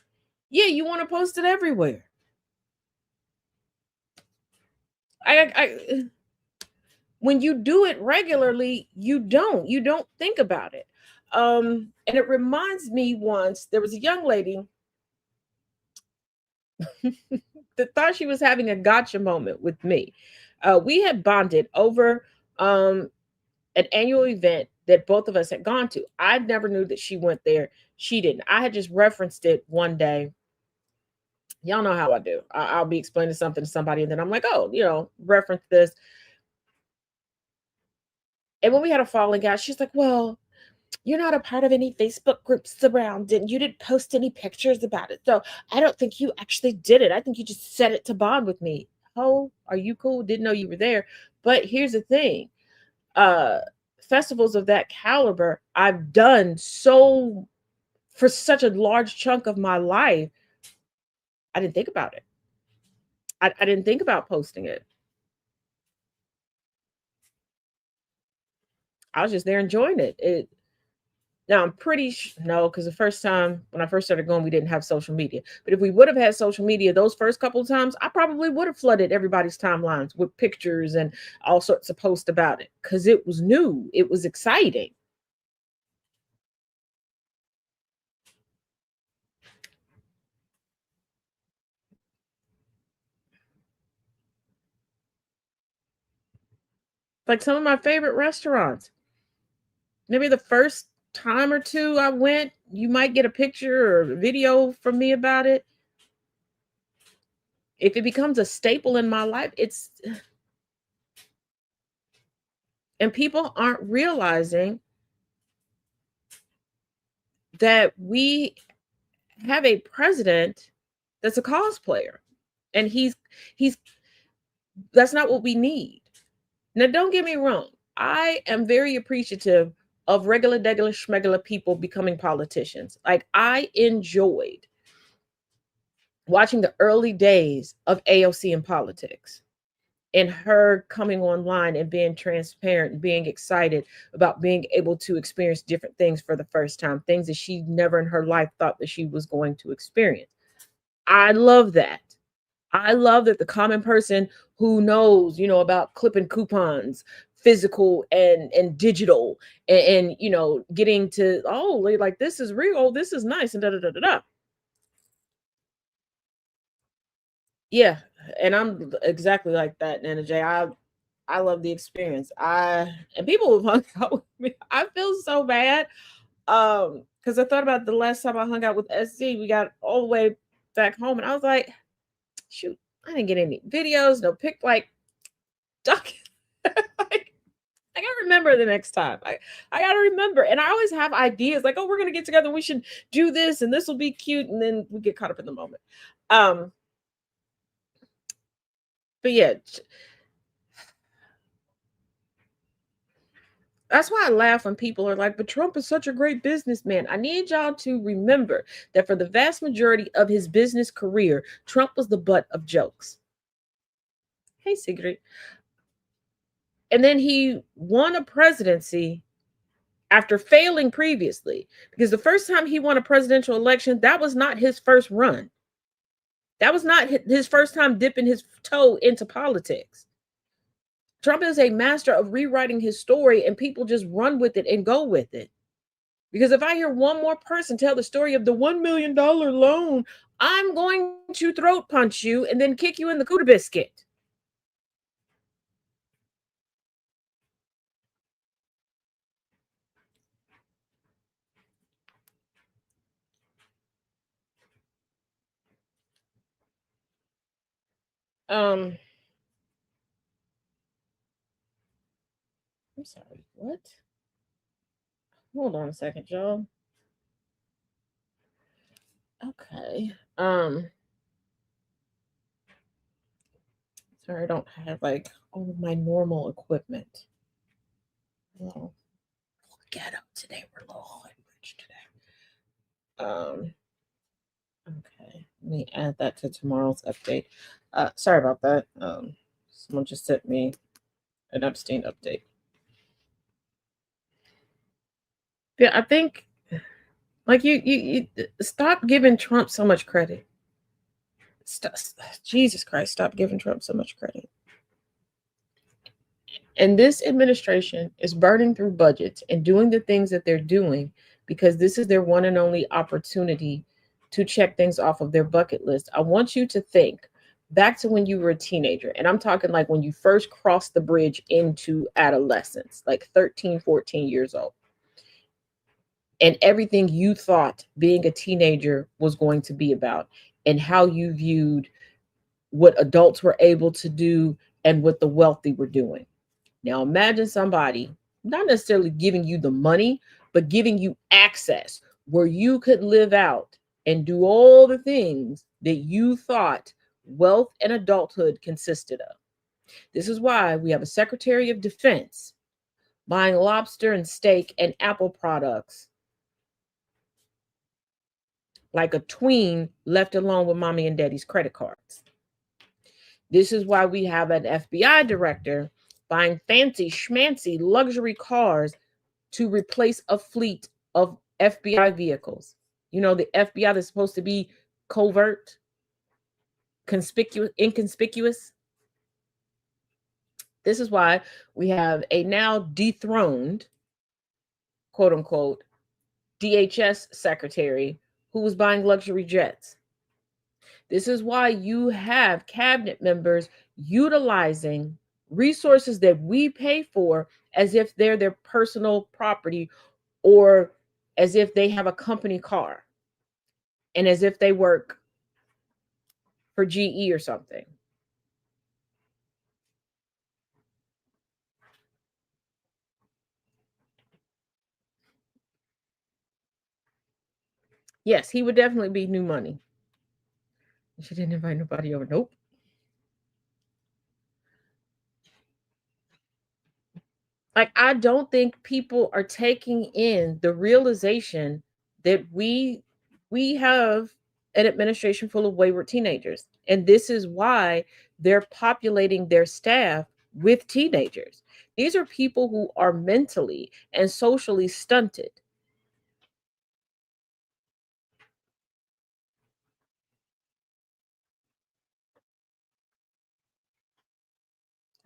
yeah, you want to post it everywhere. I when you do it regularly, you don't think about it. And it reminds me, once there was a young lady that thought she was having a gotcha moment with me. We had bonded over an annual event that both of us had gone to. I never knew that she went there. She didn't. I had just referenced it one day. Y'all know how I do. I'll be explaining something to somebody, and then I'm like, oh, you know, reference this. And when we had a falling out, she's like, well, you're not a part of any Facebook groups around, and you didn't post any pictures about it. So I don't think you actually did it. I think you just said it to bond with me. Oh, are you cool? Didn't know you were there. But here's the thing. Festivals of that caliber, I've done so for such a large chunk of my life. I didn't think about it. I didn't think about posting it. I was just there enjoying it. Now I'm pretty no, because the first time when I first started going, we didn't have social media. But if we would have had social media those first couple of times, I probably would have flooded everybody's timelines with pictures and all sorts of posts about it, because it was new, it was exciting. Like some of my favorite restaurants. Maybe the first time or two I went, you might get a picture or a video from me about it. If it becomes a staple in my life, it's and people aren't realizing that we have a president that's a cosplayer, and he's that's not what we need. Now, don't get me wrong. I am very appreciative of regular, degular, schmegular people becoming politicians. Like, I enjoyed watching the early days of AOC in politics and her coming online and being transparent and being excited about being able to experience different things for the first time, things that she never in her life thought that she was going to experience. I love that. I love that the common person who knows, you know, about clipping coupons, physical and digital, and you know, getting to, oh, like this is real, oh, this is nice, and da da da da da. Yeah, and I'm exactly like that, Nana J. I love the experience. And people have hung out with me. I feel so bad. Because I thought about the last time I hung out with SC, we got all the way back home, and I was like, shoot, I didn't get any videos, no pic, like, duck. Like, I gotta remember the next time. I gotta remember. And I always have ideas like, oh, we're gonna get together, we should do this, and this will be cute, and then we get caught up in the moment. But yeah, that's why I laugh when people are like, but Trump is such a great businessman. I need y'all to remember that for the vast majority of his business career, Trump was the butt of jokes. Hey, Sigrid. And then he won a presidency after failing previously, because the first time he won a presidential election, that was not his first run. That was not his first time dipping his toe into politics. Trump is a master of rewriting his story, and people just run with it and go with it. Because if I hear one more person tell the story of the $1 million loan, I'm going to throat punch you and then kick you in the cooter biscuit. I'm sorry, what? Hold on a second, y'all. Okay. Sorry, I don't have like all of my normal equipment. Well, ghetto today. We're a little rich today. Okay. Let me add that to tomorrow's update. Sorry about that. Someone just sent me an Epstein update. Yeah, I think like you stop giving Trump so much credit. Stop, Jesus Christ, stop giving Trump so much credit. And this administration is burning through budgets and doing the things that they're doing because this is their one and only opportunity to check things off of their bucket list. I want you to think back to when you were a teenager. And I'm talking like when you first crossed the bridge into adolescence, like 13, 14 years old. And everything you thought being a teenager was going to be about, and how you viewed what adults were able to do and what the wealthy were doing. Now imagine somebody not necessarily giving you the money, but giving you access where you could live out and do all the things that you thought wealth and adulthood consisted of. This is why we have a Secretary of Defense buying lobster and steak and Apple products like a tween left alone with mommy and daddy's credit cards. This is why we have an FBI director buying fancy schmancy luxury cars to replace a fleet of FBI vehicles. You know, the FBI that's supposed to be covert, inconspicuous. This is why we have a now dethroned, quote unquote, DHS secretary who was buying luxury jets. This is why you have cabinet members utilizing resources that we pay for as if they're their personal property, or as if they have a company car, and as if they work for GE or something. Yes, he would definitely be new money. She didn't invite nobody over. Nope. Like, I don't think people are taking in the realization that we have an administration full of wayward teenagers. And this is why they're populating their staff with teenagers. These are people who are mentally and socially stunted.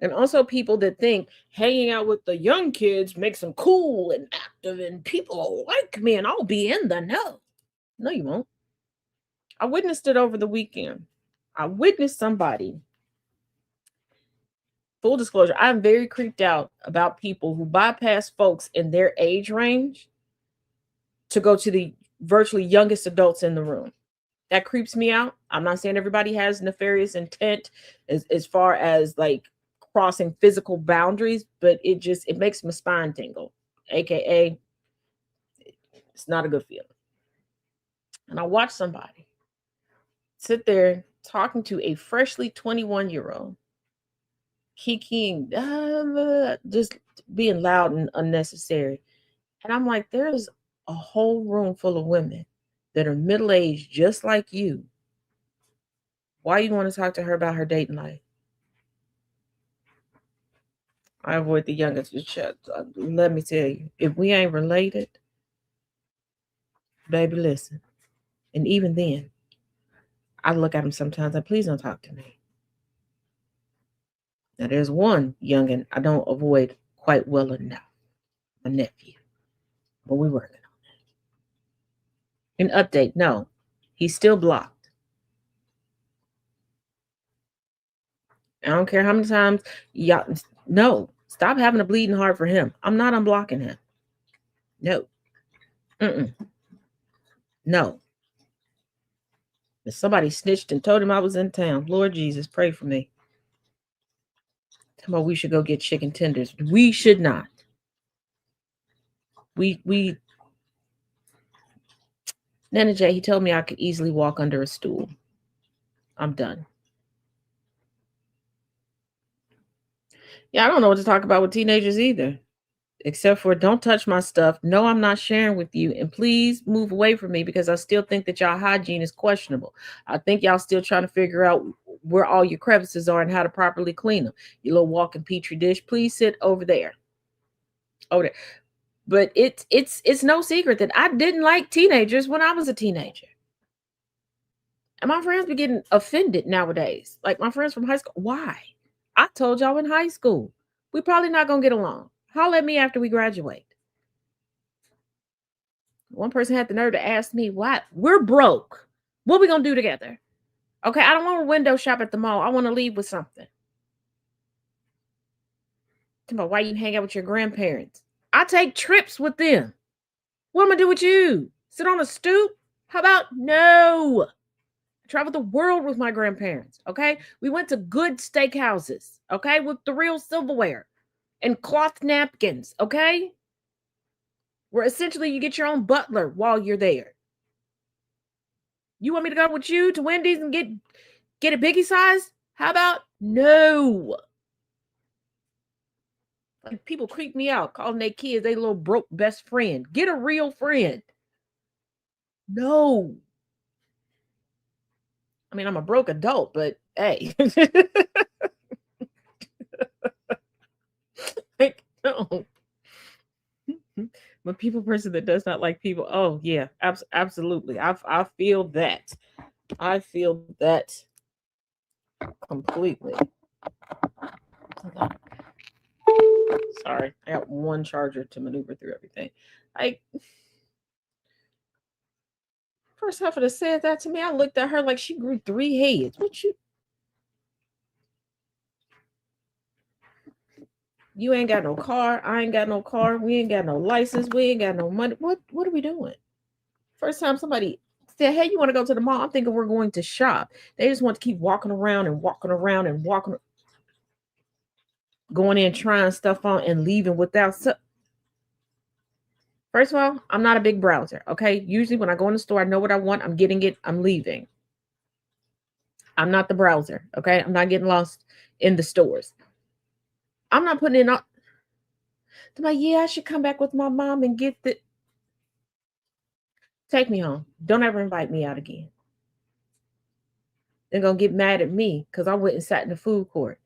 And also people that think hanging out with the young kids makes them cool and active and people will like me and I'll be in the know. No, you won't. I witnessed it over the weekend. I witnessed somebody. Full disclosure, I'm very creeped out about people who bypass folks in their age range to go to the virtually youngest adults in the room. That creeps me out. I'm not saying everybody has nefarious intent as far as like crossing physical boundaries, but it makes my spine tingle. AKA, it's not a good feeling. And I watched somebody sit there talking to a freshly 21-year-old, kikiing, just being loud and unnecessary. And I'm like, there's a whole room full of women that are middle-aged just like you. Why you want to talk to her about her dating life? I avoid the youngest. Let me tell you, if we ain't related, baby, listen. And even then, I look at them sometimes and please don't talk to me. Now, there's one youngin' I don't avoid quite well enough, my nephew. But we're working on it. An update, no, he's still blocked. I don't care how many times y'all, no, stop having a bleeding heart for him. I'm not unblocking him. No. No. If somebody snitched and told him I was in town, Lord Jesus, pray for me. Come on, we should go get chicken tenders. We should not. Nana J, he told me I could easily walk under a stool. I'm done. Yeah, I don't know what to talk about with teenagers either, except for don't touch my stuff. No, I'm not sharing with you. And please move away from me because I still think that y'all hygiene is questionable. I think y'all still trying to figure out where all your crevices are and how to properly clean them. Your little walking petri dish. Please sit over there. Over there. But it's no secret that I didn't like teenagers when I was a teenager. And my friends be getting offended nowadays. Like my friends from high school. Why? I told y'all in high school, we probably not gonna get along. Holler at me after we graduate. One person had the nerve to ask me, "What? We're broke. What we gonna do together?" Okay, I don't want to window shop at the mall. I want to leave with something. Tell me why you hang out with your grandparents. I take trips with them. What am I gonna do with you? Sit on a stoop? How about no? I traveled the world with my grandparents. Okay, we went to good steakhouses. Okay, with the real silverware and cloth napkins. Okay, where essentially you get your own butler while you're there. You want me to go with you to Wendy's and get a biggie size? How about no? Like people creep me out calling their kids they little broke best friend. Get a real friend. No. I mean, I'm a broke adult, but hey. Like, no. I'm a people person that does not like people. Oh, yeah, absolutely. I feel that. I feel that completely. Sorry, I got one charger to maneuver through everything. First half of the said that to me, I looked at her like she grew 3 heads. What you ain't got no car, I ain't got no car, we ain't got no license, we ain't got no money. What are we doing? First time somebody said, "Hey, you want to go to the mall?" I'm thinking we're going to shop. They just want to keep walking around and walking around and walking, going in, trying stuff on and leaving without First of all, I'm not a big browser, okay? Usually when I go in the store, I know what I want. I'm getting it. I'm leaving. I'm not the browser, okay? I'm not getting lost in the stores. I'm not putting in all... I'm like, yeah, I should come back with my mom and get the... Take me home. Don't ever invite me out again. They're going to get mad at me because I went and sat in the food court.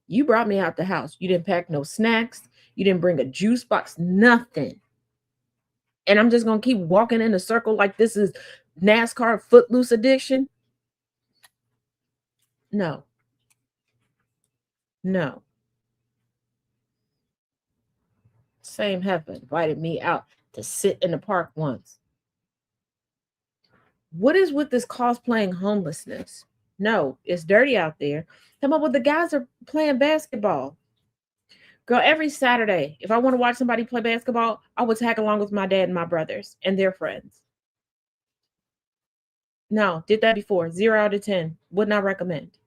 You brought me out the house. You didn't pack no snacks. You didn't bring a juice box, nothing. And I'm just going to keep walking in a circle like this is NASCAR Footloose edition? No. No. Same heifer invited me out to sit in the park once. What is with this cosplaying homelessness? No, it's dirty out there. Come up with the guys are playing basketball. Girl, every Saturday, if I want to watch somebody play basketball, I would tag along with my dad and my brothers and their friends. No, did that before. 0 out of 10. Would not recommend.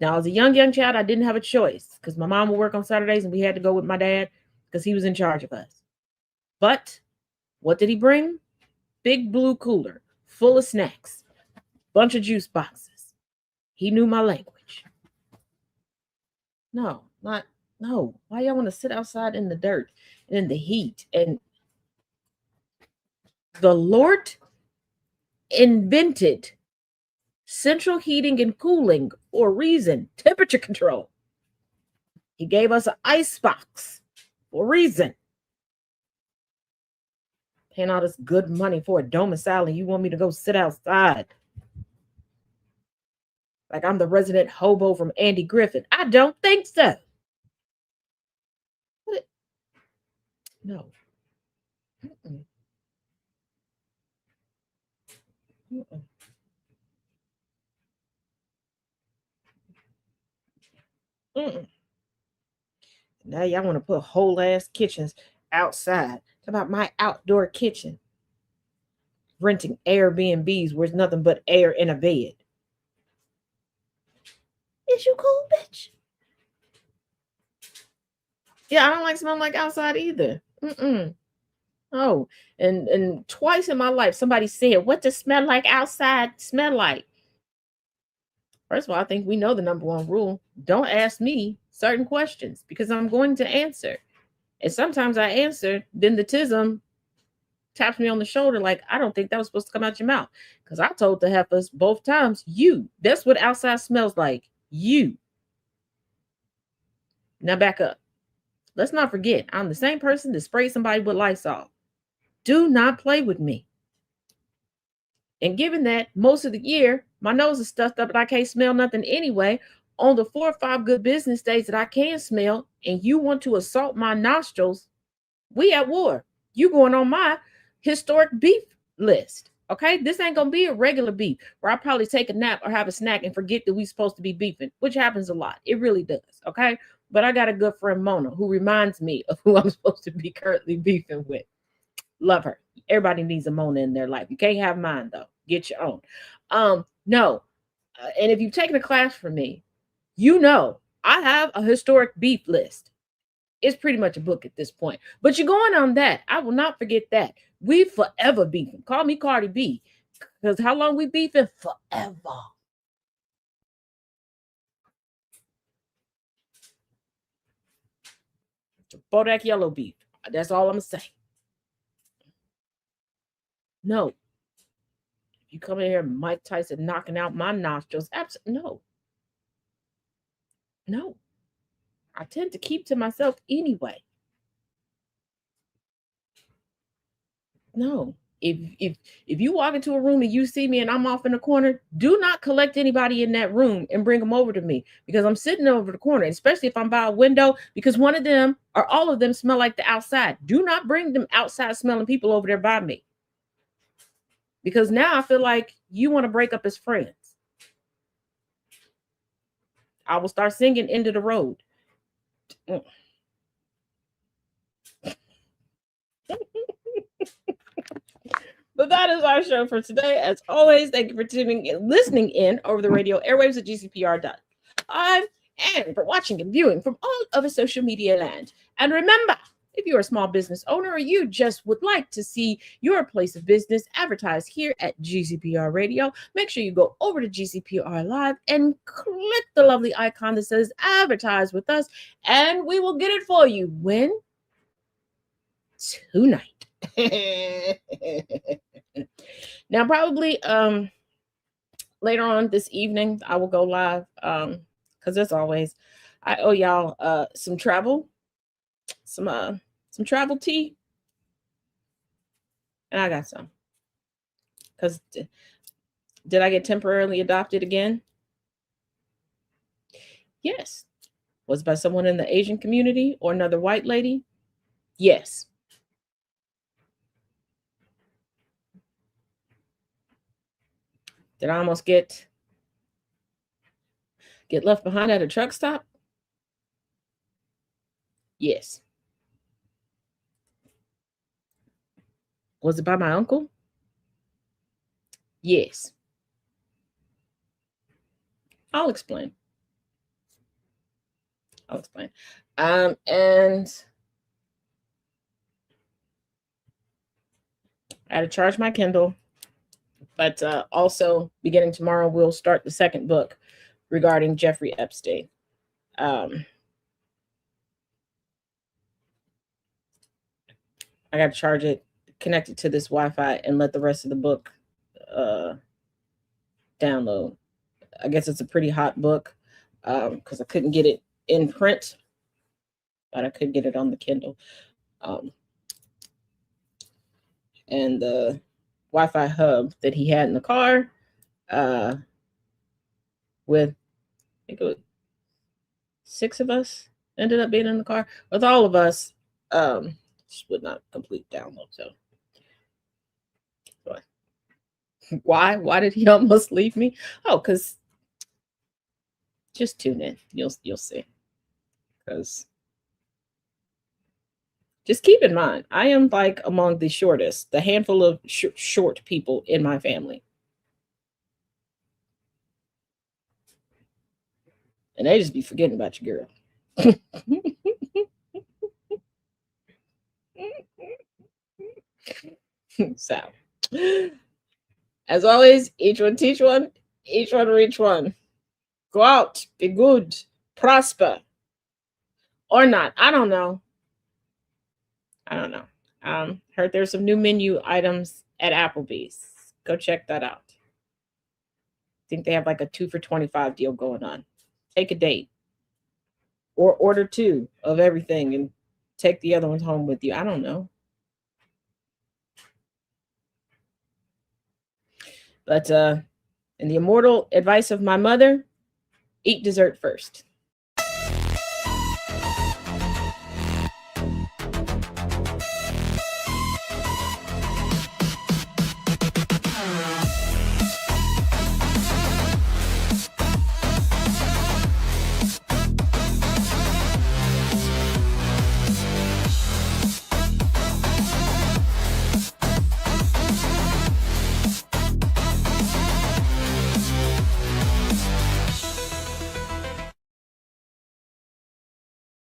Now, as a young child, I didn't have a choice because my mom would work on Saturdays and we had to go with my dad because he was in charge of us. But what did he bring? Big blue cooler full of snacks, bunch of juice boxes. He knew my language. No. Why y'all want to sit outside in the dirt and in the heat? And the Lord invented central heating and cooling for a reason. Temperature control. He gave us an ice box for a reason. Paying all this good money for a domicile and you want me to go sit outside like I'm the resident hobo from Andy Griffith. I don't think so. No. Mm-mm. Mm-mm. Mm-mm. Now y'all want to put whole ass kitchens outside. Talk about my outdoor kitchen. Renting Airbnbs where there's nothing but air in a bed. Is you cool, bitch? Yeah, I don't like smelling like outside either. Mm-mm. Oh, and twice in my life, somebody said, "What does smell like outside smell like?" First of all, I think we know the number one rule. Don't ask me certain questions because I'm going to answer. And sometimes I answer, then the tism taps me on the shoulder like, I don't think that was supposed to come out your mouth. Because I told the heifers both times, you. That's what outside smells like. You. Now back up. Let's not forget, I'm the same person that sprayed somebody with Lysol. Do not play with me. And given that most of the year, my nose is stuffed up and I can't smell nothing anyway, on the 4 or 5 good business days that I can smell, and you want to assault my nostrils, we at war. You going on my historic beef list. Okay, this ain't gonna be a regular beef where I probably take a nap or have a snack and forget that we supposed to be beefing, which happens a lot. It really does. Okay, but I got a good friend Mona who reminds me of who I'm supposed to be currently beefing with. Love her. Everybody needs a Mona in their life. You can't have mine though. Get your own. No. And if you've taken a class from me, you know I have a historic beef list. It's pretty much a book at this point. But you're going on that. I will not forget that. We forever beefing. Call me Cardi B. Because how long we beefing? Forever. Bodak yellow beef. That's all I'm going to say. No. If you come in here, Mike Tyson knocking out my nostrils, absolutely no. No. I tend to keep to myself anyway. No. If you walk into a room and you see me and I'm off in the corner, do not collect anybody in that room and bring them over to me, because I'm sitting over the corner, especially if I'm by a window, because one of them or all of them smell like the outside. Do not bring them outside smelling people over there by me, because now I feel like you want to break up as friends. I will start singing End of the Road. But that is our show for today. As always, thank you for listening in over the radio airwaves at GCPR.live, and for watching and viewing from all over social media land. And remember, if you're a small business owner or you just would like to see your place of business advertised here at GCPR Radio, make sure you go over to GCPR Live and click the lovely icon that says advertise with us, and we will get it for you. When? Tonight. Now probably later on this evening I will go live, because as always I owe y'all some travel tea, and I got some, because did I get temporarily adopted again? Yes. Was it by someone in the Asian community or another white lady? Yes. Did I almost get left behind at a truck stop? Yes. Was it by my uncle? Yes. I'll explain. And I had to charge my Kindle. But also, beginning tomorrow, we'll start the second book regarding Jeffrey Epstein. I got to charge it, connect it to this Wi-Fi, and let the rest of the book download. I guess it's a pretty hot book, because I couldn't get it in print, but I could get it on the Kindle. And the Wi-Fi hub that he had in the car, with, I think it was 6 of us ended up being in the car. With all of us, just would not complete download. So why did he almost leave me? Oh, because just tune in. You'll see. Because just keep in mind, I am like among the shortest, the handful of short people in my family. And they just be forgetting about your girl. So, as always, each one teach one, each one reach one. Go out, be good, prosper, or not. I don't know. Heard there's some new menu items at Applebee's. Go check that out. I think they have like a 2 for $25 deal going on. Take a date. or order 2 of everything and take the other ones home with you. I don't know. But in the immortal advice of my mother, eat dessert first.